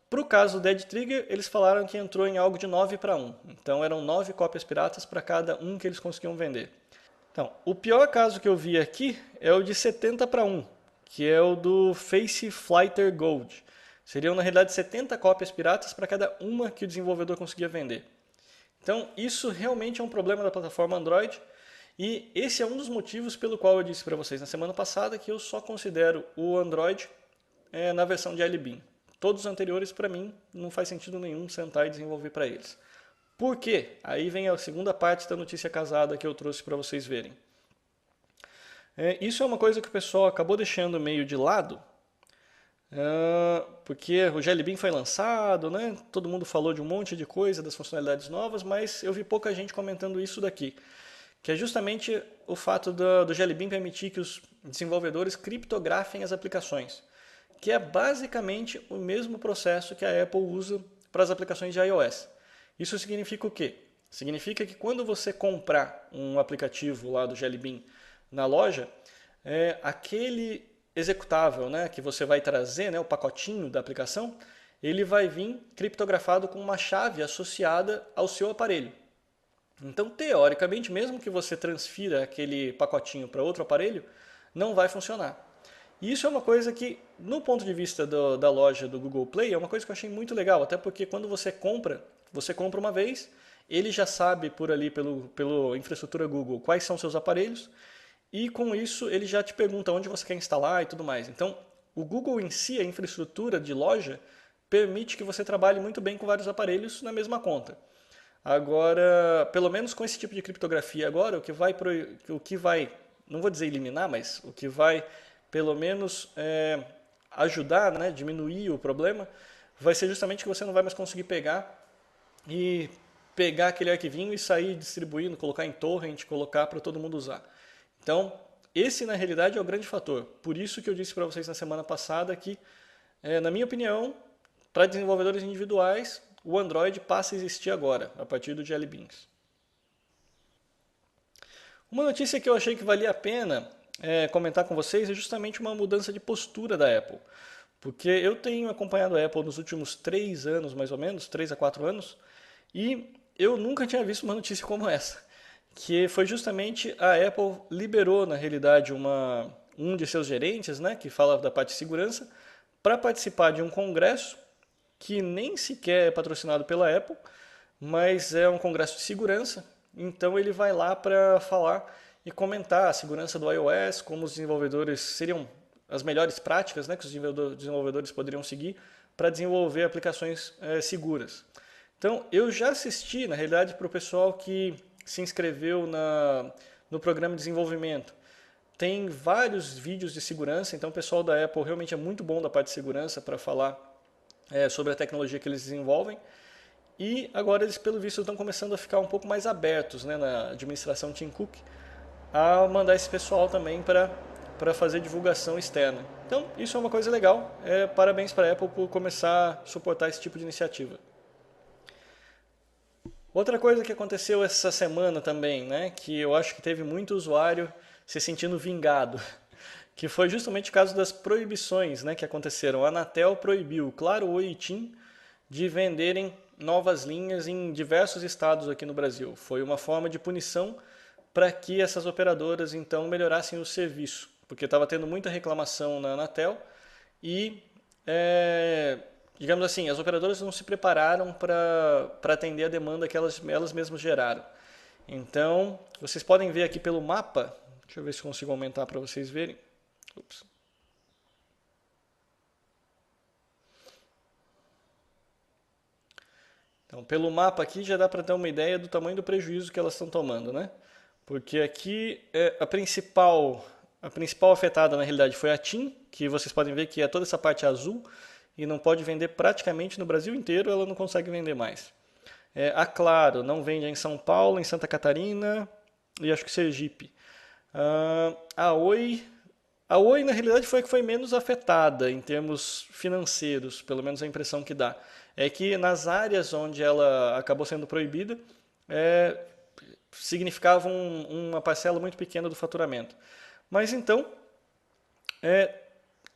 para o caso do Dead Trigger, eles falaram que entrou em algo de 9-1. Então eram 9 cópias piratas para cada um que eles conseguiam vender. Então, o pior caso que eu vi aqui é o de 70-1, que é o do Face Flighter Gold. Seriam, na realidade, 70 cópias piratas para cada uma que o desenvolvedor conseguia vender. Então, isso realmente é um problema da plataforma Android. E esse é um dos motivos pelo qual eu disse para vocês na semana passada que eu só considero o Android na versão de Jelly Bean. Todos os anteriores, para mim, não faz sentido nenhum sentar e desenvolver para eles. Por quê? Aí vem a segunda parte da notícia casada que eu trouxe para vocês verem. Isso é uma coisa que o pessoal acabou deixando meio de lado, porque o Jelly Bean foi lançado, né? Todo mundo falou de um monte de coisa, das funcionalidades novas, mas eu vi pouca gente comentando isso daqui, que é justamente o fato do Jelly Bean permitir que os desenvolvedores criptografem as aplicações, que é basicamente o mesmo processo que a Apple usa para as aplicações de iOS. Isso significa o quê? Significa que quando você comprar um aplicativo lá do Jelly Bean na loja, aquele executável, né, que você vai trazer, né, o pacotinho da aplicação, ele vai vir criptografado com uma chave associada ao seu aparelho. Então, teoricamente, mesmo que você transfira aquele pacotinho para outro aparelho, não vai funcionar. E isso é uma coisa que, no ponto de vista da loja do Google Play, é uma coisa que eu achei muito legal, até porque quando você compra uma vez, ele já sabe por ali, pela infraestrutura Google, quais são seus aparelhos, e com isso ele já te pergunta onde você quer instalar e tudo mais. Então, o Google em si, a infraestrutura de loja, permite que você trabalhe muito bem com vários aparelhos na mesma conta. Agora, pelo menos com esse tipo de criptografia agora, o que vai, não vou dizer eliminar, mas o que vai pelo menos ajudar, né, diminuir o problema, vai ser justamente que você não vai mais conseguir pegar aquele arquivinho e sair distribuindo, colocar em torrent, colocar para todo mundo usar. Então, esse, na realidade, é o grande fator. Por isso que eu disse para vocês na semana passada que, na minha opinião, para desenvolvedores individuais, o Android passa a existir agora, a partir do Jelly Beans. Uma notícia que eu achei que valia a pena comentar com vocês é justamente uma mudança de postura da Apple. Porque eu tenho acompanhado a Apple nos últimos 3 anos, mais ou menos, 3 a 4 anos, e eu nunca tinha visto uma notícia como essa. Que foi justamente a Apple liberou, na realidade, um de seus gerentes, né, que fala da parte de segurança, para participar de um congresso que nem sequer é patrocinado pela Apple, mas é um congresso de segurança. Então ele vai lá para falar e comentar a segurança do iOS, como os desenvolvedores seriam as melhores práticas, né, que os desenvolvedores poderiam seguir para desenvolver aplicações seguras. Então eu já assisti, na realidade, para o pessoal que se inscreveu no programa de desenvolvimento. Tem vários vídeos de segurança, então o pessoal da Apple realmente é muito bom da parte de segurança para falar sobre a tecnologia que eles desenvolvem. E agora eles, pelo visto, estão começando a ficar um pouco mais abertos, né, na administração Tim Cook, a mandar esse pessoal também para fazer divulgação externa. Então, isso é uma coisa legal. Parabéns para a Apple por começar a suportar esse tipo de iniciativa. Outra coisa que aconteceu essa semana também, né, que eu acho que teve muito usuário se sentindo vingado, que foi justamente o caso das proibições, né, que aconteceram. A Anatel proibiu Claro, Oi e TIM de venderem novas linhas em diversos estados aqui no Brasil. Foi uma forma de punição para que essas operadoras então melhorassem o serviço, porque estava tendo muita reclamação na Anatel e, digamos assim, as operadoras não se prepararam para atender a demanda que elas mesmas geraram. Então, vocês podem ver aqui pelo mapa, deixa eu ver se consigo aumentar para vocês verem. Ups. Então, pelo mapa aqui já dá para ter uma ideia do tamanho do prejuízo que elas estão tomando, né? Porque aqui a principal afetada na realidade foi a TIM, que vocês podem ver que é toda essa parte azul e não pode vender praticamente no Brasil inteiro, ela não consegue vender mais. A Claro não vende em São Paulo, em Santa Catarina e acho que Sergipe. A Oi na realidade foi a que foi menos afetada em termos financeiros, pelo menos a impressão que dá. É que nas áreas onde ela acabou sendo proibida, significava uma parcela muito pequena do faturamento. Mas então,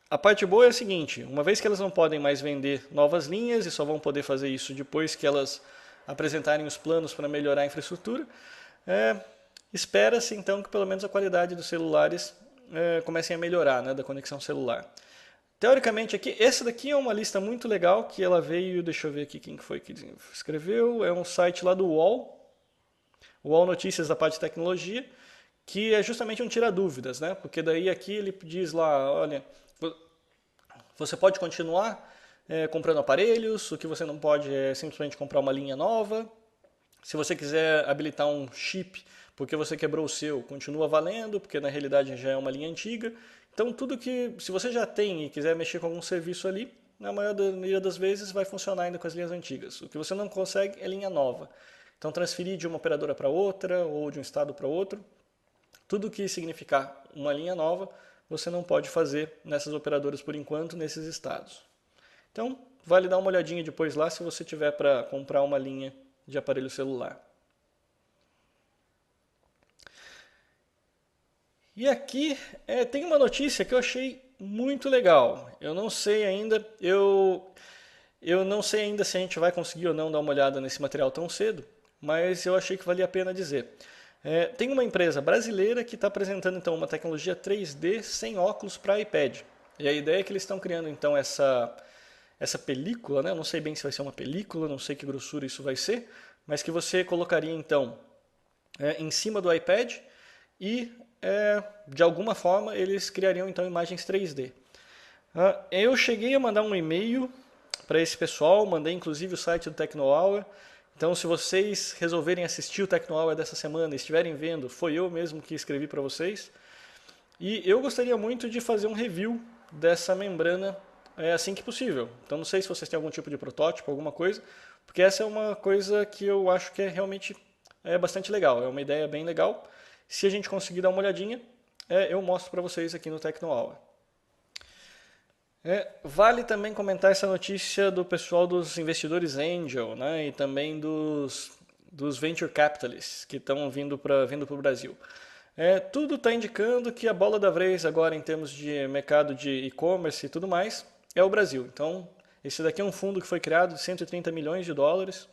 a parte boa é a seguinte, uma vez que elas não podem mais vender novas linhas e só vão poder fazer isso depois que elas apresentarem os planos para melhorar a infraestrutura, espera-se então que pelo menos a qualidade dos celulares comecem a melhorar, né, da conexão celular. Teoricamente aqui, essa daqui é uma lista muito legal que ela veio, deixa eu ver aqui quem foi que escreveu, é um site lá do UOL Notícias da parte de tecnologia, que é justamente um tira-dúvidas, né? Porque daí aqui ele diz lá, olha, você pode continuar comprando aparelhos, o que você não pode é simplesmente comprar uma linha nova. Se você quiser habilitar um chip porque você quebrou o seu, continua valendo, porque na realidade já é uma linha antiga. Então tudo que, se você já tem e quiser mexer com algum serviço ali, na maioria das vezes vai funcionar ainda com as linhas antigas. O que você não consegue é linha nova. Então transferir de uma operadora para outra ou de um estado para outro, tudo que significar uma linha nova, você não pode fazer nessas operadoras por enquanto, nesses estados. Então, vale dar uma olhadinha depois lá se você tiver para comprar uma linha de aparelho celular. E aqui tem uma notícia que eu achei muito legal. Eu não sei ainda, eu não sei ainda se a gente vai conseguir ou não dar uma olhada nesse material tão cedo, mas eu achei que valia a pena dizer. Tem uma empresa brasileira que está apresentando então uma tecnologia 3D sem óculos para iPad. E a ideia é que eles estão criando então essa película, né? Eu não sei bem se vai ser uma película, não sei que grossura isso vai ser, mas que você colocaria então em cima do iPad e de alguma forma eles criariam então imagens 3D. Eu cheguei a mandar um e-mail para esse pessoal, mandei inclusive o site do TechnoHour. Então, se vocês resolverem assistir o TechnoHour dessa semana e estiverem vendo, foi eu mesmo que escrevi para vocês. E eu gostaria muito de fazer um review dessa membrana assim que possível. Então, não sei se vocês têm algum tipo de protótipo, alguma coisa, porque essa é uma coisa que eu acho que realmente bastante legal. É uma ideia bem legal. Se a gente conseguir dar uma olhadinha, eu mostro para vocês aqui no TechnoHour. Vale também comentar essa notícia do pessoal dos investidores angel, né, e também dos venture capitalists que estão vindo para o Brasil. Tudo está indicando que a bola da vez agora em termos de mercado de e-commerce e tudo mais é o Brasil. Então, esse daqui é um fundo que foi criado de 130 milhões de dólares,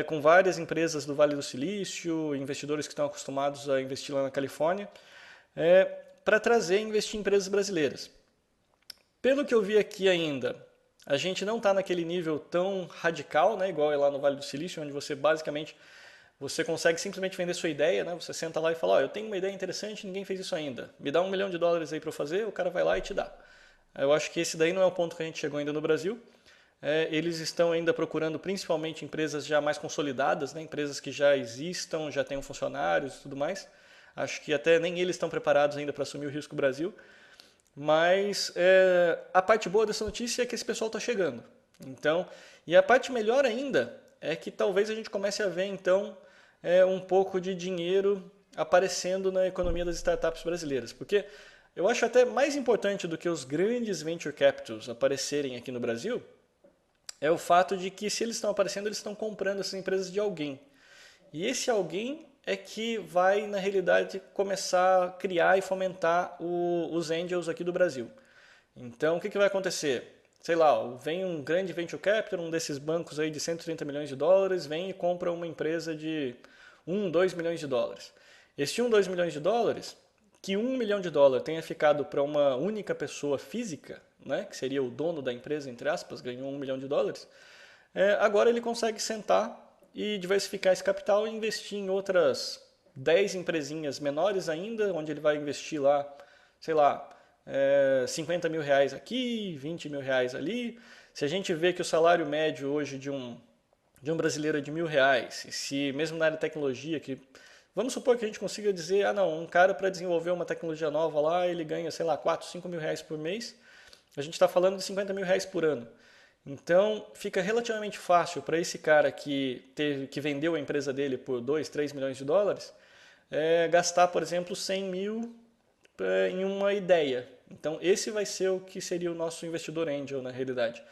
com várias empresas do Vale do Silício, investidores que estão acostumados a investir lá na Califórnia, para trazer e investir em empresas brasileiras. Pelo que eu vi aqui ainda, a gente não está naquele nível tão radical, né, igual é lá no Vale do Silício, onde você basicamente você consegue simplesmente vender sua ideia, né? Você senta lá e fala, eu tenho uma ideia interessante, ninguém fez isso ainda. Me dá $1 milhão aí para eu fazer, o cara vai lá e te dá. Eu acho que esse daí não é o ponto que a gente chegou ainda no Brasil. Eles estão ainda procurando principalmente empresas já mais consolidadas, né? Empresas que já existam, já tenham funcionários e tudo mais. Acho que até nem eles estão preparados ainda para assumir o risco Brasil. Mas a parte boa dessa notícia é que esse pessoal está chegando. Então, e a parte melhor ainda é que talvez a gente comece a ver então um pouco de dinheiro aparecendo na economia das startups brasileiras. Porque eu acho até mais importante do que os grandes venture capitals aparecerem aqui no Brasil é o fato de que se eles estão aparecendo, eles estão comprando essas empresas de alguém. E esse alguém é que vai, na realidade, começar a criar e fomentar os angels aqui do Brasil. Então, o que vai acontecer? Sei lá, vem um grande venture capital, um desses bancos aí de 130 milhões de dólares, vem e compra uma empresa de 1, 2 milhões de dólares. Esse 1, 2 milhões de dólares, que 1 milhão de dólares tenha ficado para uma única pessoa física, né, que seria o dono da empresa, entre aspas, ganhou 1 milhão de dólares, agora ele consegue sentar e diversificar esse capital e investir em outras 10 empresinhas menores ainda, onde ele vai investir lá, sei lá, 50 mil reais aqui, 20 mil reais ali. Se a gente vê que o salário médio hoje de um brasileiro é de R$ 1.000, e se mesmo na área de tecnologia, que vamos supor que a gente consiga dizer, um cara para desenvolver uma tecnologia nova lá, ele ganha, sei lá, 4, 5 mil reais por mês, a gente está falando de 50 mil reais por ano. Então, fica relativamente fácil para esse cara que vendeu a empresa dele por 2, 3 milhões de dólares, gastar, por exemplo, 100 mil em uma ideia. Então, esse vai ser o que seria o nosso investidor angel, na realidade.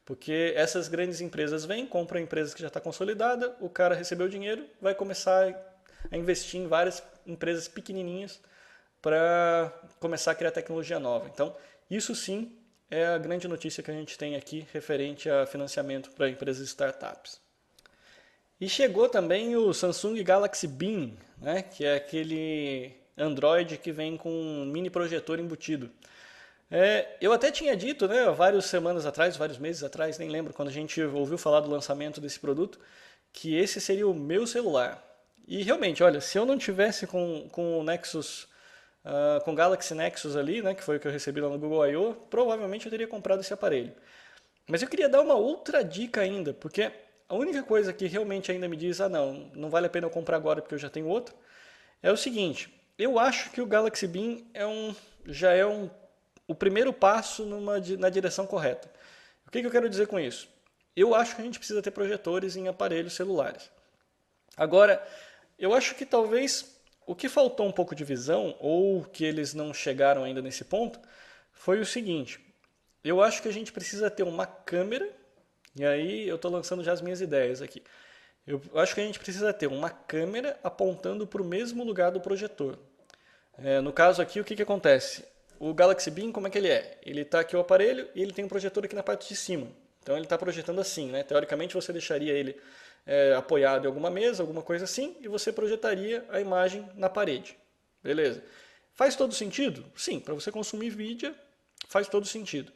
Porque essas grandes empresas vêm, compram a empresa que já está consolidada, o cara recebeu o dinheiro, vai começar a investir em várias empresas pequenininhas para começar a criar tecnologia nova. Então, isso sim é a grande notícia que a gente tem aqui referente a financiamento para empresas e startups. E chegou também o Samsung Galaxy Beam, né, que é aquele Android que vem com um mini projetor embutido. Eu até tinha dito, né, várias semanas atrás, vários meses atrás, nem lembro, quando a gente ouviu falar do lançamento desse produto, que esse seria o meu celular. E realmente, olha, se eu não tivesse com o Nexus, com o Galaxy Nexus ali, né, que foi o que eu recebi lá no Google I.O., provavelmente eu teria comprado esse aparelho. Mas eu queria dar uma outra dica ainda, porque a única coisa que realmente ainda me diz, não vale a pena eu comprar agora porque eu já tenho outro, é o seguinte, eu acho que o Galaxy Beam já é o primeiro passo na direção correta. O que eu quero dizer com isso? Eu acho que a gente precisa ter projetores em aparelhos celulares. Agora, eu acho que talvez o que faltou um pouco de visão, ou que eles não chegaram ainda nesse ponto, foi o seguinte, eu acho que a gente precisa ter uma câmera, e aí eu estou lançando já as minhas ideias aqui. Eu acho que a gente precisa ter uma câmera apontando para o mesmo lugar do projetor. No caso aqui, o que acontece? O Galaxy Beam, como é que ele é? Ele está aqui o aparelho e ele tem um projetor aqui na parte de cima. Então ele está projetando assim, né? Teoricamente você deixaria ele apoiado em alguma mesa, alguma coisa assim, e você projetaria a imagem na parede. Beleza. Faz todo sentido? Sim, para você consumir vídeo faz todo sentido.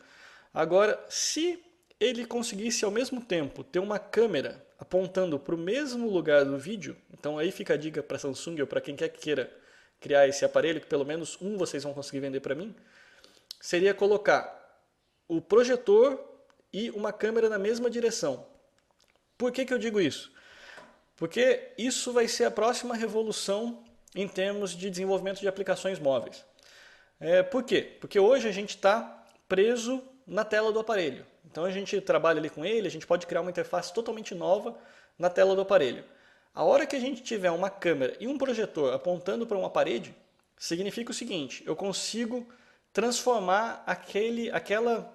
Agora, se ele conseguisse ao mesmo tempo ter uma câmera apontando para o mesmo lugar do vídeo, então aí fica a dica para a Samsung ou para quem quer que queira criar esse aparelho, que pelo menos um vocês vão conseguir vender para mim, seria colocar o projetor e uma câmera na mesma direção. Por que eu digo isso? Porque isso vai ser a próxima revolução em termos de desenvolvimento de aplicações móveis. Por quê? Porque hoje a gente está preso na tela do aparelho. Então a gente trabalha ali com ele, a gente pode criar uma interface totalmente nova na tela do aparelho. A hora que a gente tiver uma câmera e um projetor apontando para uma parede, significa o seguinte, eu consigo transformar aquela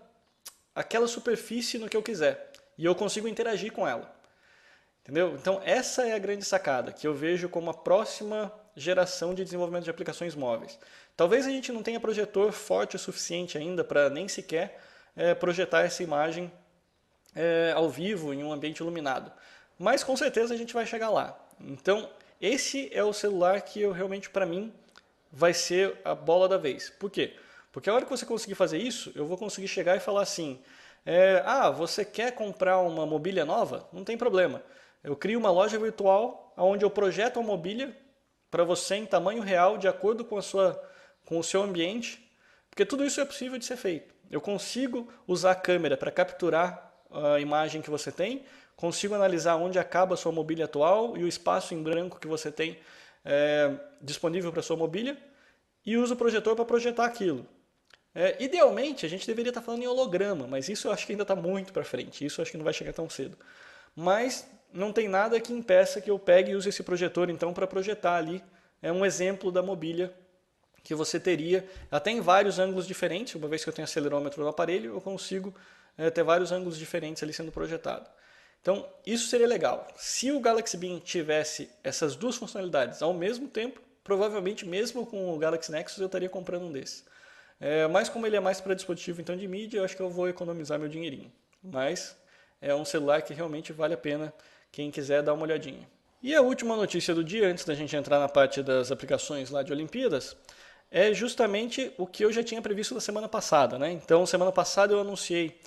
superfície no que eu quiser. E eu consigo interagir com ela. Entendeu? Então essa é a grande sacada, que eu vejo como a próxima geração de desenvolvimento de aplicações móveis. Talvez a gente não tenha projetor forte o suficiente ainda para nem sequer projetar essa imagem ao vivo em um ambiente iluminado. Mas com certeza a gente vai chegar lá. Então esse é o celular que eu realmente, para mim, vai ser a bola da vez. Por quê? Porque a hora que você conseguir fazer isso, eu vou conseguir chegar e falar assim, você quer comprar uma mobília nova? Não tem problema. Eu crio uma loja virtual onde eu projeto a mobília para você em tamanho real, de acordo com o seu ambiente, porque tudo isso é possível de ser feito. Eu consigo usar a câmera para capturar a imagem que você tem, consigo analisar onde acaba a sua mobília atual e o espaço em branco que você tem disponível para a sua mobília, e uso o projetor para projetar aquilo. Idealmente, a gente deveria estar falando em holograma, mas isso eu acho que ainda está muito para frente, isso eu acho que não vai chegar tão cedo. Mas não tem nada que impeça que eu pegue e use esse projetor então para projetar ali um exemplo da mobília que você teria, até em vários ângulos diferentes, uma vez que eu tenho acelerômetro no aparelho, eu consigo ter vários ângulos diferentes ali sendo projetado. Então, isso seria legal. Se o Galaxy Beam tivesse essas duas funcionalidades ao mesmo tempo, provavelmente mesmo com o Galaxy Nexus eu estaria comprando um desses. Mas como ele é mais para dispositivo então de mídia, eu acho que eu vou economizar meu dinheirinho. Mas é um celular que realmente vale a pena quem quiser dar uma olhadinha. E a última notícia do dia, antes da gente entrar na parte das aplicações lá de Olimpíadas, é justamente o que eu já tinha previsto na semana passada, né? Então, semana passada eu anunciei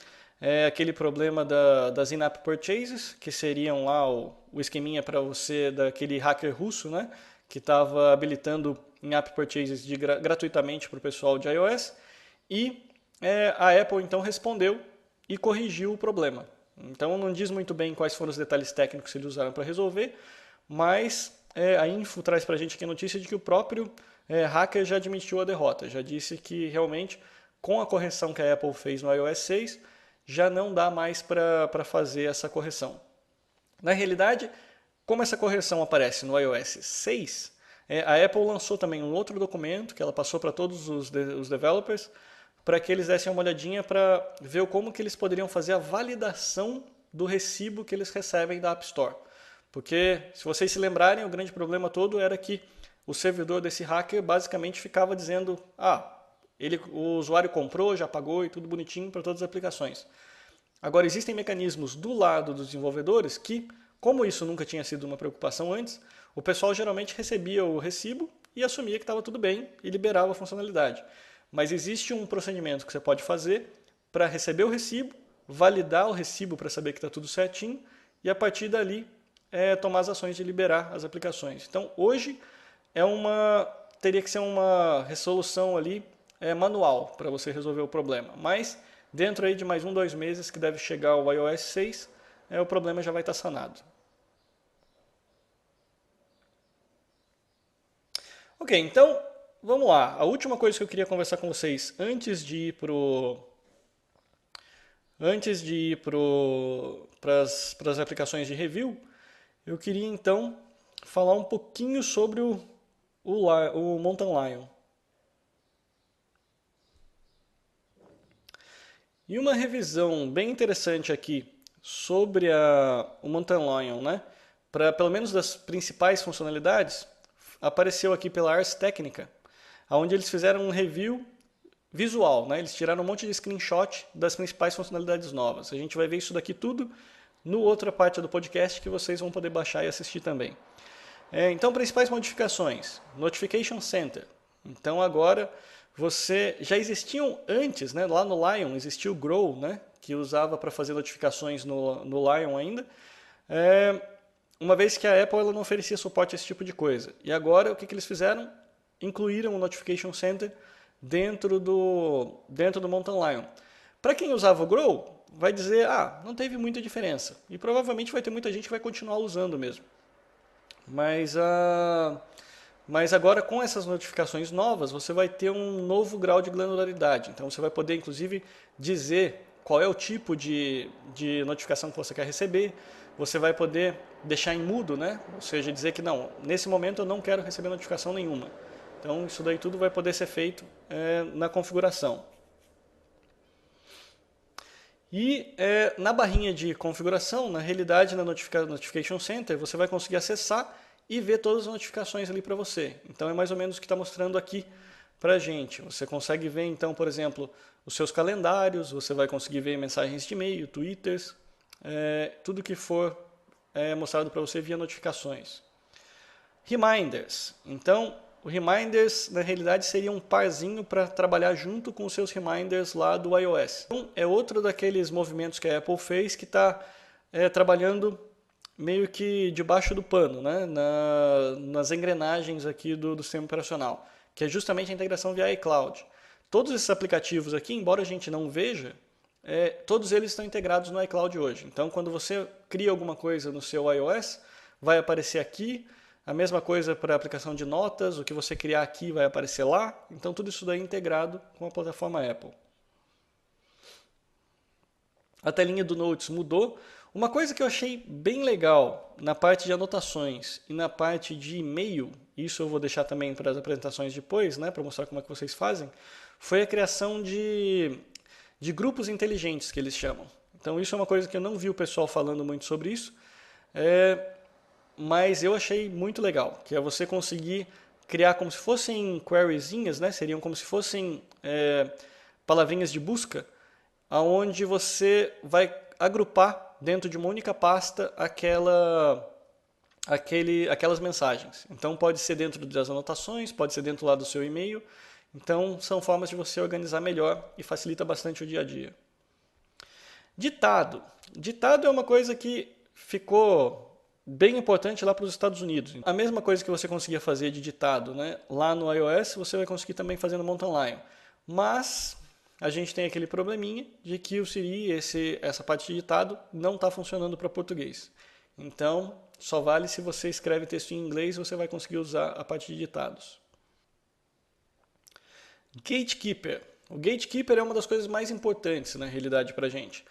aquele problema das in-app purchases, que seriam lá o esqueminha para você daquele hacker russo, né? Que estava habilitando in-app purchases gratuitamente para o pessoal de iOS. E a Apple então respondeu e corrigiu o problema. Então não diz muito bem quais foram os detalhes técnicos que eles usaram para resolver, mas a info traz para a gente aqui a notícia de que o próprio hacker já admitiu a derrota, já disse que realmente com a correção que a Apple fez no iOS 6, já não dá mais para fazer essa correção. Na realidade, como essa correção aparece no iOS 6, a Apple lançou também um outro documento que ela passou para todos os developers, para que eles dessem uma olhadinha para ver como que eles poderiam fazer a validação do recibo que eles recebem da App Store. Porque, se vocês se lembrarem, o grande problema todo era que o servidor desse hacker basicamente ficava dizendo o usuário comprou, já pagou e tudo bonitinho para todas as aplicações. Agora, existem mecanismos do lado dos desenvolvedores que, como isso nunca tinha sido uma preocupação antes, o pessoal geralmente recebia o recibo e assumia que estava tudo bem e liberava a funcionalidade. Mas existe um procedimento que você pode fazer para receber o recibo, validar o recibo para saber que está tudo certinho e a partir dali tomar as ações de liberar as aplicações. Então hoje teria que ser uma resolução ali manual para você resolver o problema. Mas dentro aí de mais 2 meses que deve chegar o iOS 6, o problema já vai estar sanado. Ok, então vamos lá. A última coisa que eu queria conversar com vocês antes de ir para as aplicações de review, eu queria então falar um pouquinho sobre o Mountain Lion. E uma revisão bem interessante aqui sobre o Mountain Lion, né? Para pelo menos das principais funcionalidades, apareceu aqui pela Ars Technica, onde eles fizeram um review visual, né? Eles tiraram um monte de screenshot das principais funcionalidades novas. A gente vai ver isso daqui tudo no outra parte do podcast que vocês vão poder baixar e assistir também. Então, principais modificações. Notification Center. Então, agora já existiam antes, né? Lá no Lion existia o Grow, né? Que usava para fazer notificações no Lion ainda. Uma vez que a Apple ela não oferecia suporte a esse tipo de coisa. E agora, o que eles fizeram? Incluíram o Notification Center dentro do Mountain Lion. Para quem usava o Grow, vai dizer, não teve muita diferença. E provavelmente vai ter muita gente que vai continuar usando mesmo. Mas agora com essas notificações novas, você vai ter um novo grau de granularidade. Então você vai poder, inclusive, dizer qual é o tipo de notificação que você quer receber. Você vai poder deixar em mudo, né? Ou seja, dizer que não, nesse momento eu não quero receber notificação nenhuma. Então isso daí tudo vai poder ser feito na configuração. E na barrinha de configuração, na realidade, na Notification Center, você vai conseguir acessar e ver todas as notificações ali para você. Então é mais ou menos o que está mostrando aqui para a gente. Você consegue ver, então, por exemplo, os seus calendários, você vai conseguir ver mensagens de e-mail, twitters, tudo que for mostrado para você via notificações. Reminders. Então, o Reminders, na realidade, seria um parzinho para trabalhar junto com os seus Reminders lá do iOS. Então, é outro daqueles movimentos que a Apple fez que está trabalhando meio que debaixo do pano, né? Nas engrenagens aqui do sistema operacional, que é justamente a integração via iCloud. Todos esses aplicativos aqui, embora a gente não veja, todos eles estão integrados no iCloud hoje. Então, quando você cria alguma coisa no seu iOS, vai aparecer aqui. A mesma coisa para a aplicação de notas, o que você criar aqui vai aparecer lá. Então, tudo isso daí é integrado com a plataforma Apple. A telinha do Notes mudou. Uma coisa que eu achei bem legal na parte de anotações e na parte de e-mail, isso eu vou deixar também para as apresentações depois, né, para mostrar como é que vocês fazem, foi a criação de grupos inteligentes, que eles chamam. Então, isso é uma coisa que eu não vi o pessoal falando muito sobre isso. Mas eu achei muito legal, que é você conseguir criar como se fossem queriezinhas, né? Seriam como se fossem palavrinhas de busca, onde você vai agrupar dentro de uma única pasta aquelas mensagens. Então pode ser dentro das anotações, pode ser dentro lá do seu e-mail. Então são formas de você organizar melhor e facilita bastante o dia a dia. Ditado. Ditado é uma coisa que ficou bem importante lá para os Estados Unidos. A mesma coisa que você conseguia fazer de ditado, né, lá no iOS, você vai conseguir também fazer no Mountain Lion. Mas a gente tem aquele probleminha de que o Siri, essa parte de ditado, não está funcionando para português. Então, só vale se você escreve texto em inglês, você vai conseguir usar a parte de ditados. Gatekeeper. O Gatekeeper é uma das coisas mais importantes, na realidade, para a gente.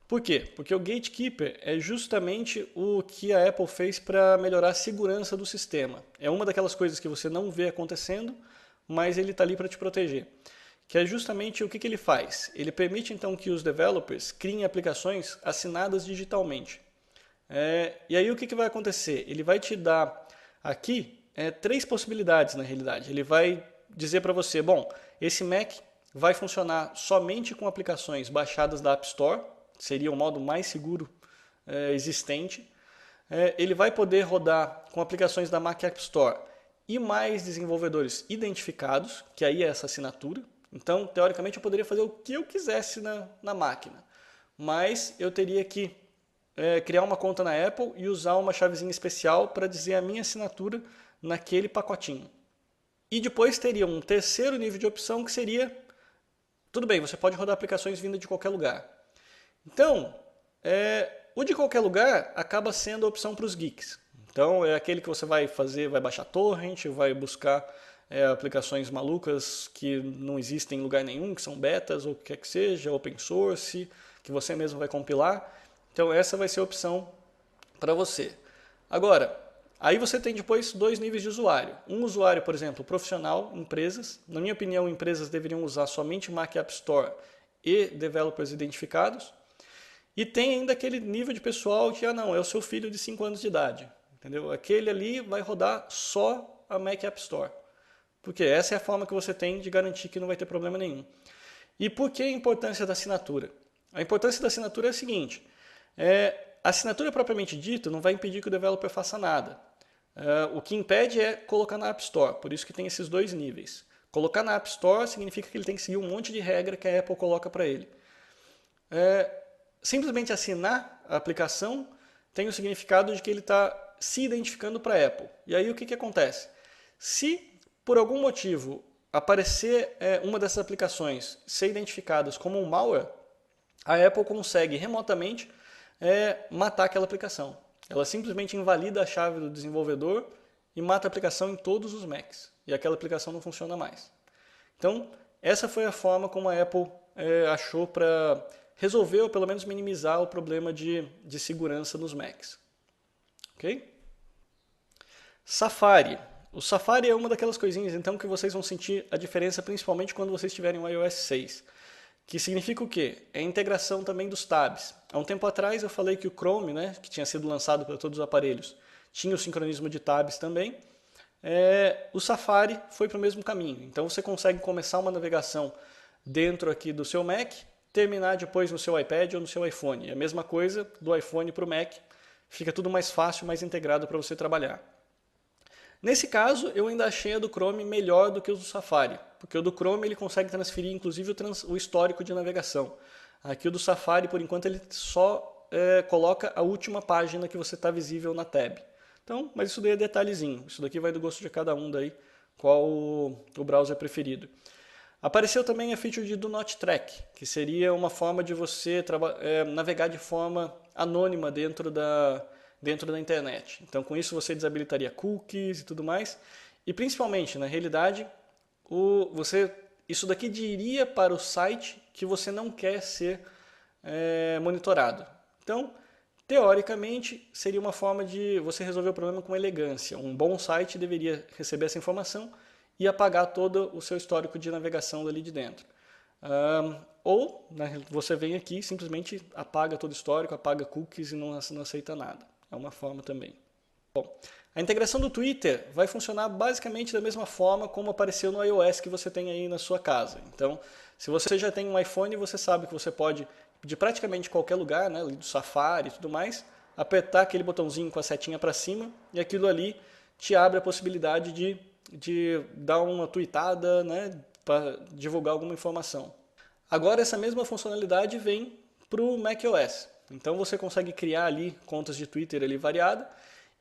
Por quê? Porque o Gatekeeper é justamente o que a Apple fez para melhorar a segurança do sistema. É uma daquelas coisas que você não vê acontecendo, mas ele está ali para te proteger. Que é justamente o que ele faz. Ele permite então que os developers criem aplicações assinadas digitalmente. E aí o que vai acontecer? Ele vai te dar aqui 3 possibilidades na realidade. Ele vai dizer para você, bom, esse Mac vai funcionar somente com aplicações baixadas da App Store, seria o modo mais seguro existente. Ele vai poder rodar com aplicações da Mac App Store e mais desenvolvedores identificados, que aí é essa assinatura. Então, teoricamente, eu poderia fazer o que eu quisesse na máquina, mas eu teria que criar uma conta na Apple e usar uma chavezinha especial para dizer a minha assinatura naquele pacotinho. E depois teria um terceiro nível de opção que seria, tudo bem, você pode rodar aplicações vindas de qualquer lugar. Então, o de qualquer lugar acaba sendo a opção para os geeks. Então, é aquele que você vai baixar torrent, vai buscar aplicações malucas que não existem em lugar nenhum, que são betas ou o que quer que seja, open source, que você mesmo vai compilar. Então, essa vai ser a opção para você. Agora, aí você tem depois 2 níveis de usuário. Um usuário, por exemplo, profissional, empresas. Na minha opinião, empresas deveriam usar somente Mac App Store e developers identificados. E tem ainda aquele nível de pessoal que, não, é o seu filho de 5 anos de idade. Entendeu? Aquele ali vai rodar só a Mac App Store. Porque essa é a forma que você tem de garantir que não vai ter problema nenhum. E por que a importância da assinatura? A importância da assinatura é a seguinte. A assinatura propriamente dita não vai impedir que o developer faça nada. O que impede é colocar na App Store. Por isso que tem esses 2 níveis. Colocar na App Store significa que ele tem que seguir um monte de regra que a Apple coloca para ele. Simplesmente assinar a aplicação tem o significado de que ele está se identificando para a Apple. E aí o que acontece? Se por algum motivo aparecer uma dessas aplicações ser identificadas como um malware, a Apple consegue remotamente matar aquela aplicação. Ela simplesmente invalida a chave do desenvolvedor e mata a aplicação em todos os Macs. E aquela aplicação não funciona mais. Então, essa foi a forma como a Apple achou para resolver ou pelo menos minimizar o problema de segurança nos Macs. Ok? Safari. O Safari é uma daquelas coisinhas então que vocês vão sentir a diferença principalmente quando vocês tiverem o iOS 6. Que significa o quê? É a integração também dos tabs. Há um tempo atrás eu falei que o Chrome, né, que tinha sido lançado para todos os aparelhos, tinha o sincronismo de tabs também. O Safari foi para o mesmo caminho. Então você consegue começar uma navegação dentro aqui do seu Mac, terminar depois no seu iPad ou no seu iPhone. É a mesma coisa do iPhone para o Mac. Fica tudo mais fácil, mais integrado para você trabalhar. Nesse caso, eu ainda achei a do Chrome melhor do que o do Safari, porque o do Chrome ele consegue transferir inclusive o histórico de navegação. Aqui o do Safari, por enquanto, ele só coloca a última página que você está visível na tab. Então, mas isso daí é detalhezinho. Isso daqui vai do gosto de cada um daí, qual o browser preferido. Apareceu também a feature de Do Not Track, que seria uma forma de você navegar de forma anônima dentro da internet. Então, com isso, você desabilitaria cookies e tudo mais. E, principalmente, na realidade, isso daqui diria para o site que você não quer ser monitorado. Então, teoricamente, seria uma forma de você resolver o problema com elegância. Um bom site deveria receber essa informação e apagar todo o seu histórico de navegação dali de dentro. Ou você vem aqui e simplesmente apaga todo o histórico, apaga cookies e não aceita nada. É uma forma também. Bom, a integração do Twitter vai funcionar basicamente da mesma forma como apareceu no iOS que você tem aí na sua casa. Então, se você já tem um iPhone, você sabe que você pode, de praticamente qualquer lugar, né, do Safari e tudo mais, apertar aquele botãozinho com a setinha para cima e aquilo ali te abre a possibilidade de dar uma tweetada, né, para divulgar alguma informação. Agora essa mesma funcionalidade vem para o macOS. Então você consegue criar ali contas de Twitter ali variada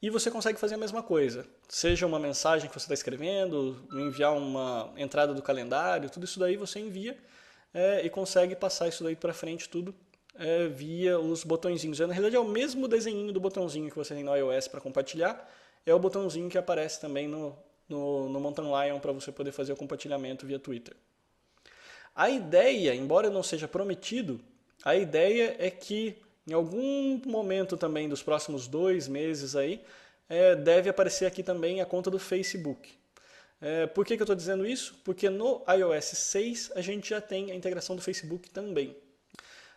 e você consegue fazer a mesma coisa. Seja uma mensagem que você está escrevendo, enviar uma entrada do calendário, tudo isso daí você envia e consegue passar isso daí para frente tudo via os botõezinhos. Na realidade é o mesmo desenho do botãozinho que você tem no iOS para compartilhar, é o botãozinho que aparece também no Mountain Lion para você poder fazer o compartilhamento via Twitter. A ideia, embora não seja prometido, a ideia é que em algum momento também dos próximos 2 meses aí, deve aparecer aqui também a conta do Facebook. Por que eu estou dizendo isso? Porque no iOS 6 a gente já tem a integração do Facebook também.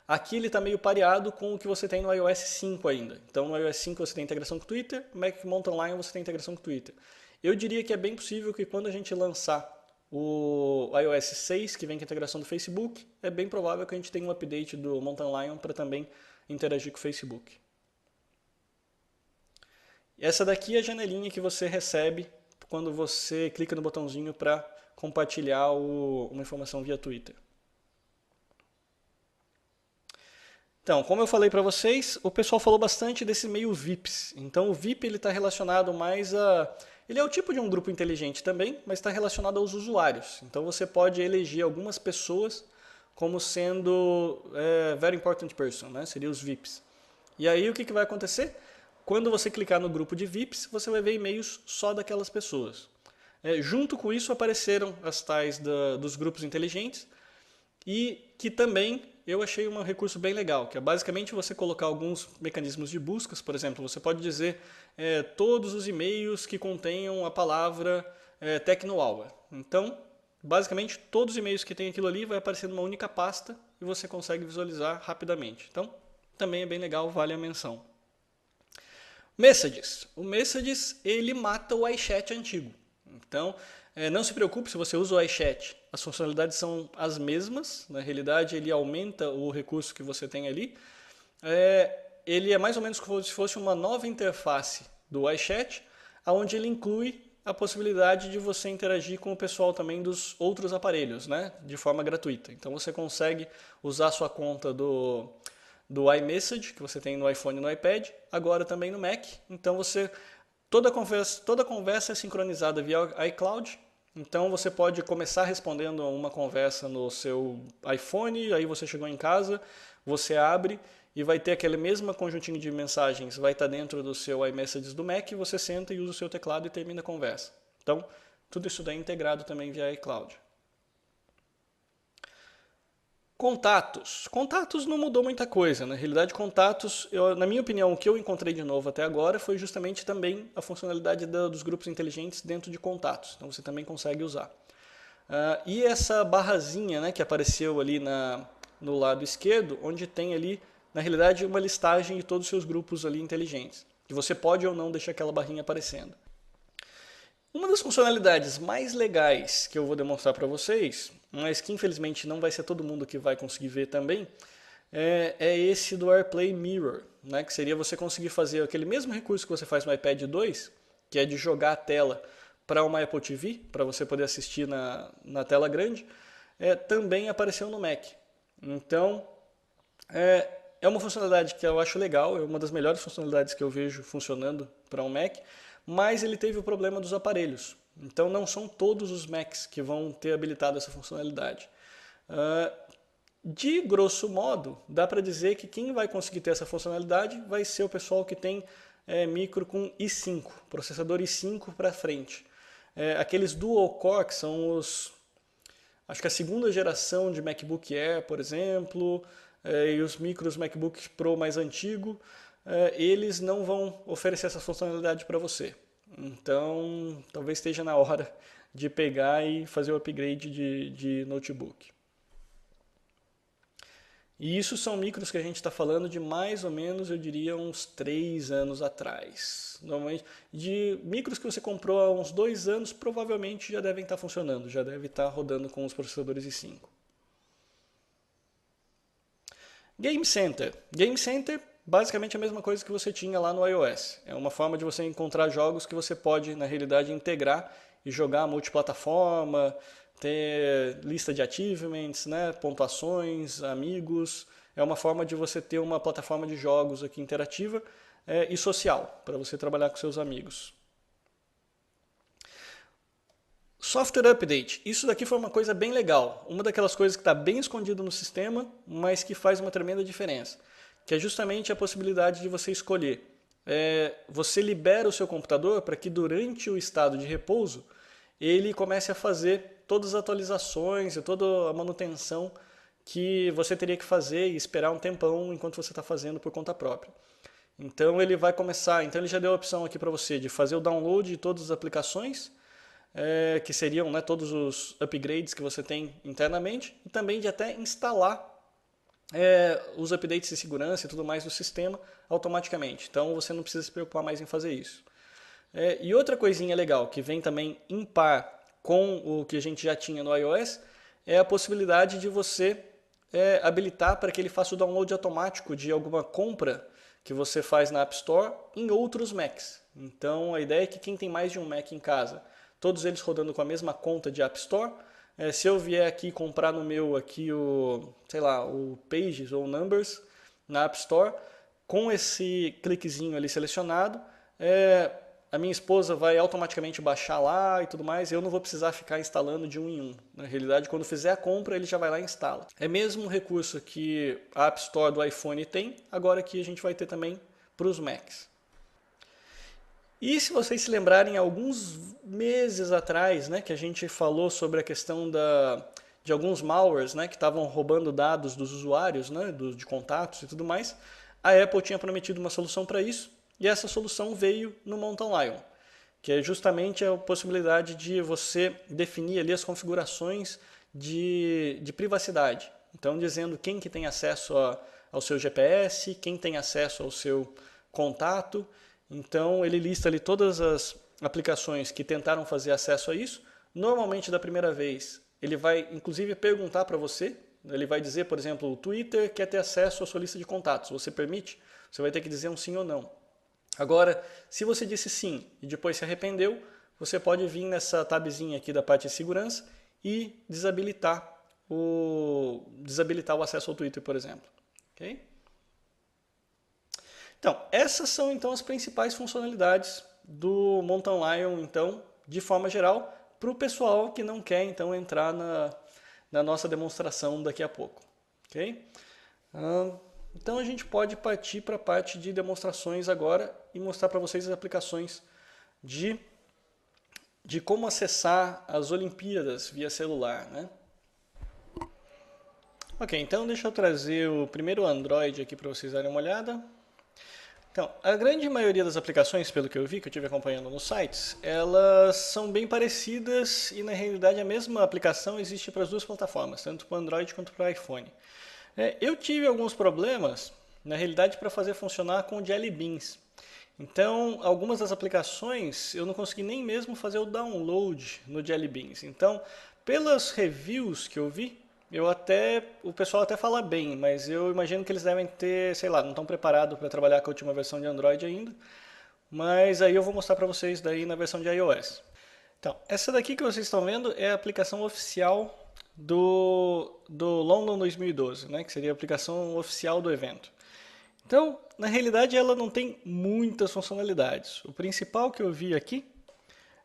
Aqui ele está meio pareado com o que você tem no iOS 5 ainda. Então no iOS 5 você tem integração com o Twitter, no Mac Mountain Lion você tem integração com o Twitter. Eu diria que é bem possível que quando a gente lançar o iOS 6, que vem com a integração do Facebook, é bem provável que a gente tenha um update do Mountain Lion para também interagir com o Facebook. Essa daqui é a janelinha que você recebe quando você clica no botãozinho para compartilhar uma informação via Twitter. Então, como eu falei para vocês, o pessoal falou bastante desse meio VIPs. Então, o VIP está relacionado mais a... Ele é o tipo de um grupo inteligente também, mas está relacionado aos usuários. Então, você pode eleger algumas pessoas como sendo Very Important Person, né? Seria os VIPs. E aí, o que vai acontecer? Quando você clicar no grupo de VIPs, você vai ver e-mails só daquelas pessoas. Junto com isso, apareceram as tais dos grupos inteligentes, e que também eu achei um recurso bem legal, que é basicamente você colocar alguns mecanismos de buscas. Por exemplo, você pode dizer todos os e-mails que contenham a palavra TechnoHour. Então, basicamente, todos os e-mails que tem aquilo ali vai aparecer numa única pasta e você consegue visualizar rapidamente. Então, também é bem legal, vale a menção. Messages. O Messages, ele mata o iChat antigo. Então, não se preocupe se você usa o iChat. As funcionalidades são as mesmas. Na realidade, ele aumenta o recurso que você tem ali. Ele é mais ou menos como se fosse uma nova interface do iChat, onde ele inclui a possibilidade de você interagir com o pessoal também dos outros aparelhos, né, de forma gratuita. Então, você consegue usar a sua conta do iMessage, que você tem no iPhone e no iPad, agora também no Mac. Então, toda conversa é sincronizada via iCloud. Então você pode começar respondendo a uma conversa no seu iPhone, aí você chegou em casa, você abre e vai ter aquele mesmo conjuntinho de mensagens, vai estar dentro do seu iMessages do Mac, você senta e usa o seu teclado e termina a conversa. Então, tudo isso daí é integrado também via iCloud. Contatos. Contatos não mudou muita coisa. Na realidade, contatos, na minha opinião, o que eu encontrei de novo até agora foi justamente também a funcionalidade dos grupos inteligentes dentro de contatos. Então você também consegue usar. E essa barrazinha, né, que apareceu ali no lado esquerdo, onde tem ali, na realidade, uma listagem de todos os seus grupos ali inteligentes. Que você pode ou não deixar aquela barrinha aparecendo. Uma das funcionalidades mais legais que eu vou demonstrar para vocês, mas que infelizmente não vai ser todo mundo que vai conseguir ver também, é esse do AirPlay Mirror, né? Que seria você conseguir fazer aquele mesmo recurso que você faz no iPad 2, que é de jogar a tela para uma Apple TV, para você poder assistir na tela grande, também apareceu no Mac. Então, é uma funcionalidade que eu acho legal, é uma das melhores funcionalidades que eu vejo funcionando para um Mac, mas ele teve o problema dos aparelhos. Então não são todos os Macs que vão ter habilitado essa funcionalidade. De grosso modo, dá para dizer que quem vai conseguir ter essa funcionalidade vai ser o pessoal que tem micro com i5, processador i5 para frente. Aqueles dual core, que são acho que a segunda geração de MacBook Air, por exemplo, e os micros MacBook Pro mais antigo, eles não vão oferecer essa funcionalidade para você. Então, talvez esteja na hora de pegar e fazer o upgrade de notebook. E isso são micros que a gente está falando de mais ou menos, eu diria, uns 3 anos atrás. Normalmente, de micros que você comprou há uns 2 anos, provavelmente já devem estar funcionando, já deve estar rodando com os processadores i5. Game Center. Game Center, basicamente a mesma coisa que você tinha lá no iOS. É uma forma de você encontrar jogos que você pode, na realidade, integrar e jogar multiplataforma, ter lista de achievements, né, pontuações, amigos. É uma forma de você ter uma plataforma de jogos aqui interativa e social, para você trabalhar com seus amigos. Software Update. Isso daqui foi uma coisa bem legal. Uma daquelas coisas que está bem escondido no sistema, mas que faz uma tremenda diferença. Que é justamente a possibilidade de você escolher. Você libera o seu computador para que durante o estado de repouso ele comece a fazer todas as atualizações e toda a manutenção que você teria que fazer e esperar um tempão enquanto você está fazendo por conta própria. Então ele vai começar, então ele já deu a opção aqui para você de fazer o download de todas as aplicações, que seriam, né, todos os upgrades que você tem internamente, e também de até instalar os updates de segurança e tudo mais do sistema automaticamente. Então você não precisa se preocupar mais em fazer isso. E outra coisinha legal que vem também em par com o que a gente já tinha no iOS é a possibilidade de você habilitar para que ele faça o download automático de alguma compra que você faz na App Store em outros Macs. Então a ideia é que quem tem mais de um Mac em casa, todos eles rodando com a mesma conta de App Store, se eu vier aqui comprar no meu aqui sei lá, o Pages ou Numbers na App Store, com esse cliquezinho ali selecionado, a minha esposa vai automaticamente baixar lá e tudo mais, eu não vou precisar ficar instalando de um em um. Na realidade, quando fizer a compra, ele já vai lá e instala. É mesmo um recurso que a App Store do iPhone tem, agora que a gente vai ter também para os Macs. E se vocês se lembrarem, alguns meses atrás, né, que a gente falou sobre a questão de alguns malwares, né, que estavam roubando dados dos usuários, né, de contatos e tudo mais, a Apple tinha prometido uma solução para isso, e essa solução veio no Mountain Lion, que é justamente a possibilidade de você definir ali as configurações de privacidade. Então, dizendo quem que tem acesso ao seu GPS, quem tem acesso ao seu contato. Então, ele lista ali todas as aplicações que tentaram fazer acesso a isso. Normalmente, da primeira vez, ele vai, inclusive, perguntar para você. Ele vai dizer, por exemplo, o Twitter quer ter acesso à sua lista de contatos. Você permite? Você vai ter que dizer um sim ou não. Agora, se você disse sim e depois se arrependeu, você pode vir nessa tabzinha aqui da parte de segurança e desabilitar o acesso ao Twitter, por exemplo. Okay? Então, essas são então as principais funcionalidades do Mountain Lion, então, de forma geral, para o pessoal que não quer então entrar na nossa demonstração daqui a pouco. Okay? Então a gente pode partir para a parte de demonstrações agora e mostrar para vocês as aplicações de como acessar as Olimpíadas via celular, né? Ok, então deixa eu trazer o primeiro Android aqui para vocês darem uma olhada. Então, a grande maioria das aplicações, pelo que eu vi, que eu estive acompanhando nos sites, elas são bem parecidas e na realidade a mesma aplicação existe para as duas plataformas, tanto para o Android quanto para o iPhone. Eu tive alguns problemas, na realidade, para fazer funcionar com o Jelly Beans. Então, algumas das aplicações eu não consegui nem mesmo fazer o download no Jelly Beans. Então, pelas reviews que eu vi, o pessoal até fala bem, mas eu imagino que eles devem ter, sei lá, não estão preparados para trabalhar com a última versão de Android ainda. Mas aí eu vou mostrar para vocês daí na versão de iOS. Então, essa daqui que vocês estão vendo é a aplicação oficial do London 2012, né, que seria a aplicação oficial do evento. Então, na realidade, ela não tem muitas funcionalidades. O principal que eu vi aqui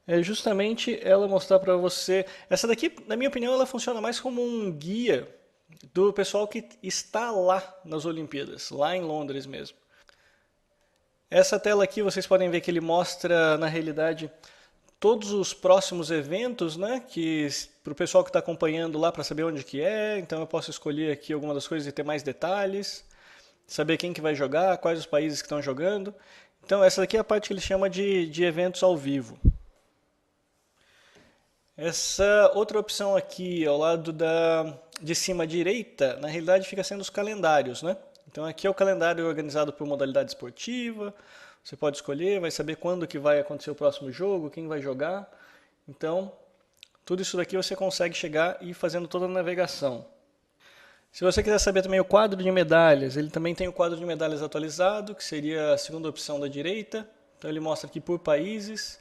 é justamente ela mostrar para você. Essa daqui, na minha opinião, ela funciona mais como um guia do pessoal que está lá nas Olimpíadas, lá em Londres mesmo. Essa tela aqui vocês podem ver que ele mostra, na realidade, todos os próximos eventos, né? Que para o pessoal que está acompanhando lá para saber onde que é. Então eu posso escolher aqui algumas das coisas e ter mais detalhes, saber quem que vai jogar, quais os países que estão jogando. Então essa daqui é a parte que ele chama de eventos ao vivo. Essa outra opção aqui ao lado de cima à direita, na realidade fica sendo os calendários, né? Então aqui é o calendário organizado por modalidade esportiva. Você pode escolher, vai saber quando que vai acontecer o próximo jogo, quem vai jogar. Então, tudo isso daqui você consegue chegar e ir fazendo toda a navegação. Se você quiser saber também o quadro de medalhas, ele também tem o quadro de medalhas atualizado, que seria a segunda opção da direita. Então ele mostra aqui por países.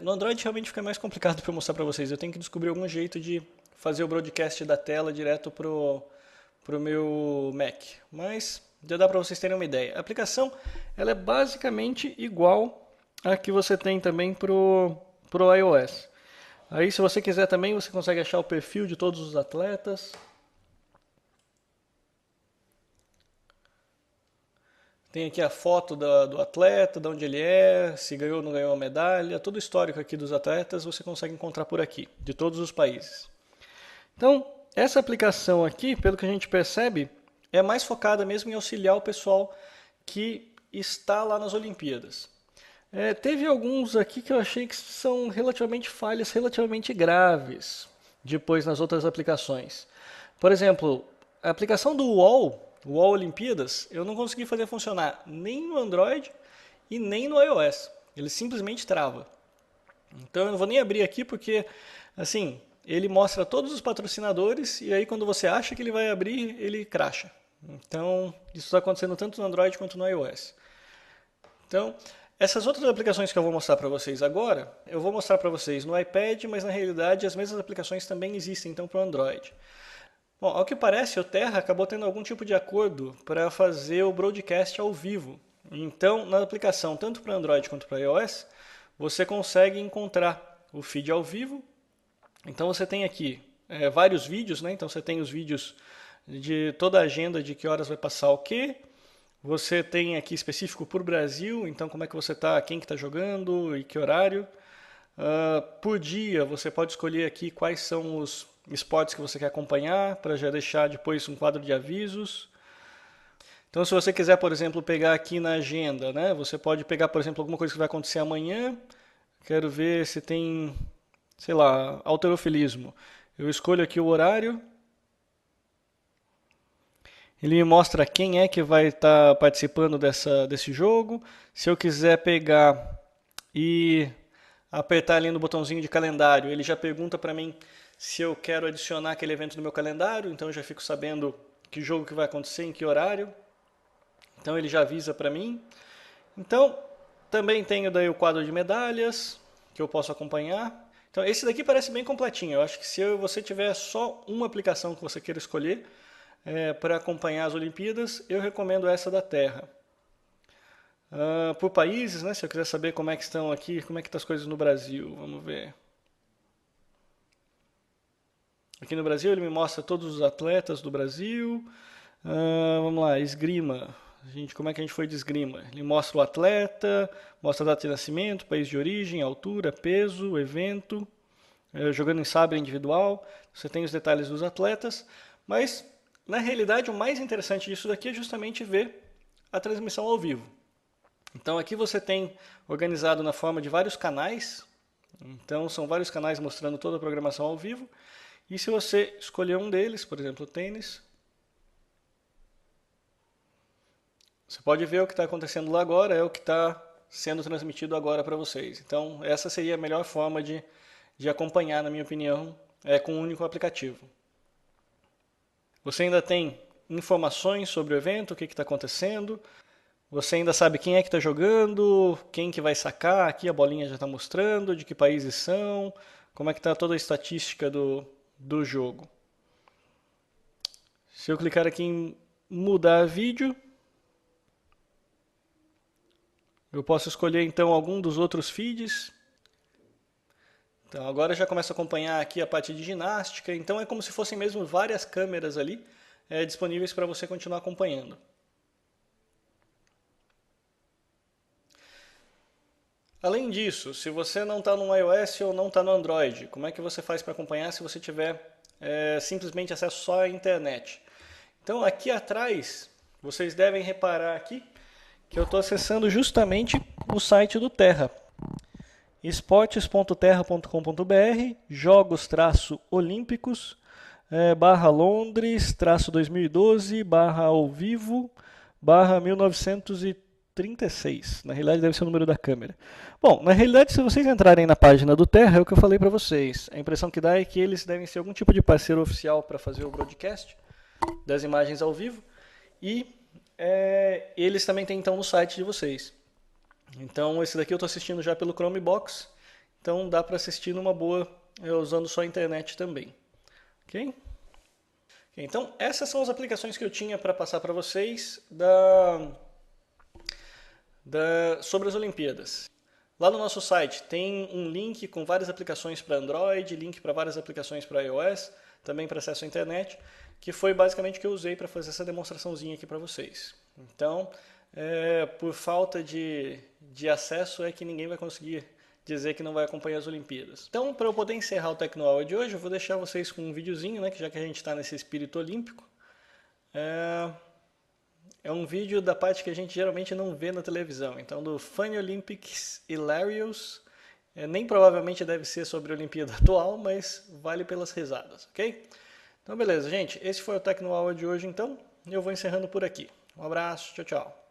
No Android realmente fica mais complicado para mostrar para vocês. Eu tenho que descobrir algum jeito de fazer o broadcast da tela direto pro meu Mac. Mas já dá para vocês terem uma ideia. A aplicação ela é basicamente igual a que você tem também pro iOS. Aí se você quiser também, você consegue achar o perfil de todos os atletas. Tem aqui a foto do atleta, de onde ele é, se ganhou ou não ganhou a medalha, todo o histórico aqui dos atletas você consegue encontrar por aqui, de todos os países. Então, essa aplicação aqui, pelo que a gente percebe, é mais focada mesmo em auxiliar o pessoal que está lá nas Olimpíadas. Teve alguns aqui que eu achei que são relativamente falhas, relativamente graves, depois nas outras aplicações. Por exemplo, a aplicação do UOL Olimpíadas, eu não consegui fazer funcionar nem no Android e nem no iOS. Ele simplesmente trava. Então eu não vou nem abrir aqui porque, assim, ele mostra todos os patrocinadores e aí quando você acha que ele vai abrir, ele cracha. Então isso está acontecendo tanto no Android quanto no iOS. Então, essas outras aplicações que eu vou mostrar para vocês agora, eu vou mostrar para vocês no iPad, mas na realidade as mesmas aplicações também existem então para o Android. Bom, ao que parece, o Terra acabou tendo algum tipo de acordo para fazer o broadcast ao vivo. Então, na aplicação, tanto para Android quanto para iOS, você consegue encontrar o feed ao vivo. Então, você tem aqui vários vídeos, né? Então, você tem os vídeos de toda a agenda de que horas vai passar o quê. Você tem aqui específico por Brasil, então como é que você está, quem que está jogando e que horário. Por dia, você pode escolher aqui quais são os esportes que você quer acompanhar, para já deixar depois um quadro de avisos. Então, se você quiser, por exemplo, pegar aqui na agenda, né, você pode pegar, por exemplo, alguma coisa que vai acontecer amanhã. Quero ver se tem, sei lá, halterofilismo. Eu escolho aqui o horário. Ele me mostra quem é que vai estar participando desse jogo. Se eu quiser pegar e apertar ali no botãozinho de calendário, ele já pergunta para mim se eu quero adicionar aquele evento no meu calendário, então eu já fico sabendo que jogo que vai acontecer, em que horário. Então ele já avisa para mim. Então, também tenho daí o quadro de medalhas, que eu posso acompanhar. Então esse daqui parece bem completinho. Eu acho que se você tiver só uma aplicação que você queira escolher para acompanhar as Olimpíadas, eu recomendo essa da Terra. Por países, né? Se eu quiser saber como é que estão aqui, como é que estão as coisas no Brasil, vamos ver. Aqui no Brasil ele me mostra todos os atletas do Brasil. Vamos lá, esgrima. Como é que a gente foi de esgrima? Ele mostra o atleta, mostra a data de nascimento, país de origem, altura, peso, evento, jogando em sabre individual. Você tem os detalhes dos atletas, Mas, na realidade, o mais interessante disso daqui é justamente ver a transmissão ao vivo. Então aqui você tem organizado na forma de vários canais. Então são vários canais mostrando toda a programação ao vivo. E se você escolher um deles, por exemplo, o tênis, você pode ver o que está acontecendo lá agora, é o que está sendo transmitido agora para vocês. Então essa seria a melhor forma de acompanhar, na minha opinião, com um único aplicativo. Você ainda tem informações sobre o evento, o que está acontecendo. Você ainda sabe quem é que está jogando, quem que vai sacar, aqui a bolinha já está mostrando, de que países são, como é que está toda a estatística do jogo. Se eu clicar aqui em mudar vídeo, eu posso escolher então algum dos outros feeds. Então agora já começo a acompanhar aqui a parte de ginástica, então é como se fossem mesmo várias câmeras ali disponíveis para você continuar acompanhando. Além disso, se você não está no iOS ou não está no Android, como é que você faz para acompanhar se você tiver simplesmente acesso só à internet? Então aqui atrás, vocês devem reparar aqui que eu estou acessando justamente o site do Terra. esportes.terra.com.br, jogos-olímpicos, /Londres-2012, /ao vivo, /1936. Na realidade deve ser o número da câmera. Bom, na realidade se vocês entrarem na página do Terra, é o que eu falei para vocês. A impressão que dá é que eles devem ser algum tipo de parceiro oficial para fazer o broadcast das imagens ao vivo. E eles também têm então no site de vocês. Então esse daqui eu estou assistindo já pelo Chromebox, então dá para assistir numa boa usando só a internet também. Ok? Então essas são as aplicações que eu tinha para passar para vocês sobre as Olimpíadas. Lá no nosso site tem um link com várias aplicações para Android, link para várias aplicações para iOS, também para acesso à internet, que foi basicamente o que eu usei para fazer essa demonstraçãozinha aqui para vocês. Então, por falta de acesso é que ninguém vai conseguir dizer que não vai acompanhar as Olimpíadas. Então, para eu poder encerrar o Tecnoaula de hoje, eu vou deixar vocês com um videozinho, né, que já que a gente está nesse espírito olímpico. É um vídeo da parte que a gente geralmente não vê na televisão. Então, do Funny Olympics Hilarious. Nem provavelmente deve ser sobre a Olimpíada atual, mas vale pelas risadas, ok? Então, beleza, gente. Esse foi o Tecnoaula de hoje, então. Eu vou encerrando por aqui. Um abraço, tchau, tchau.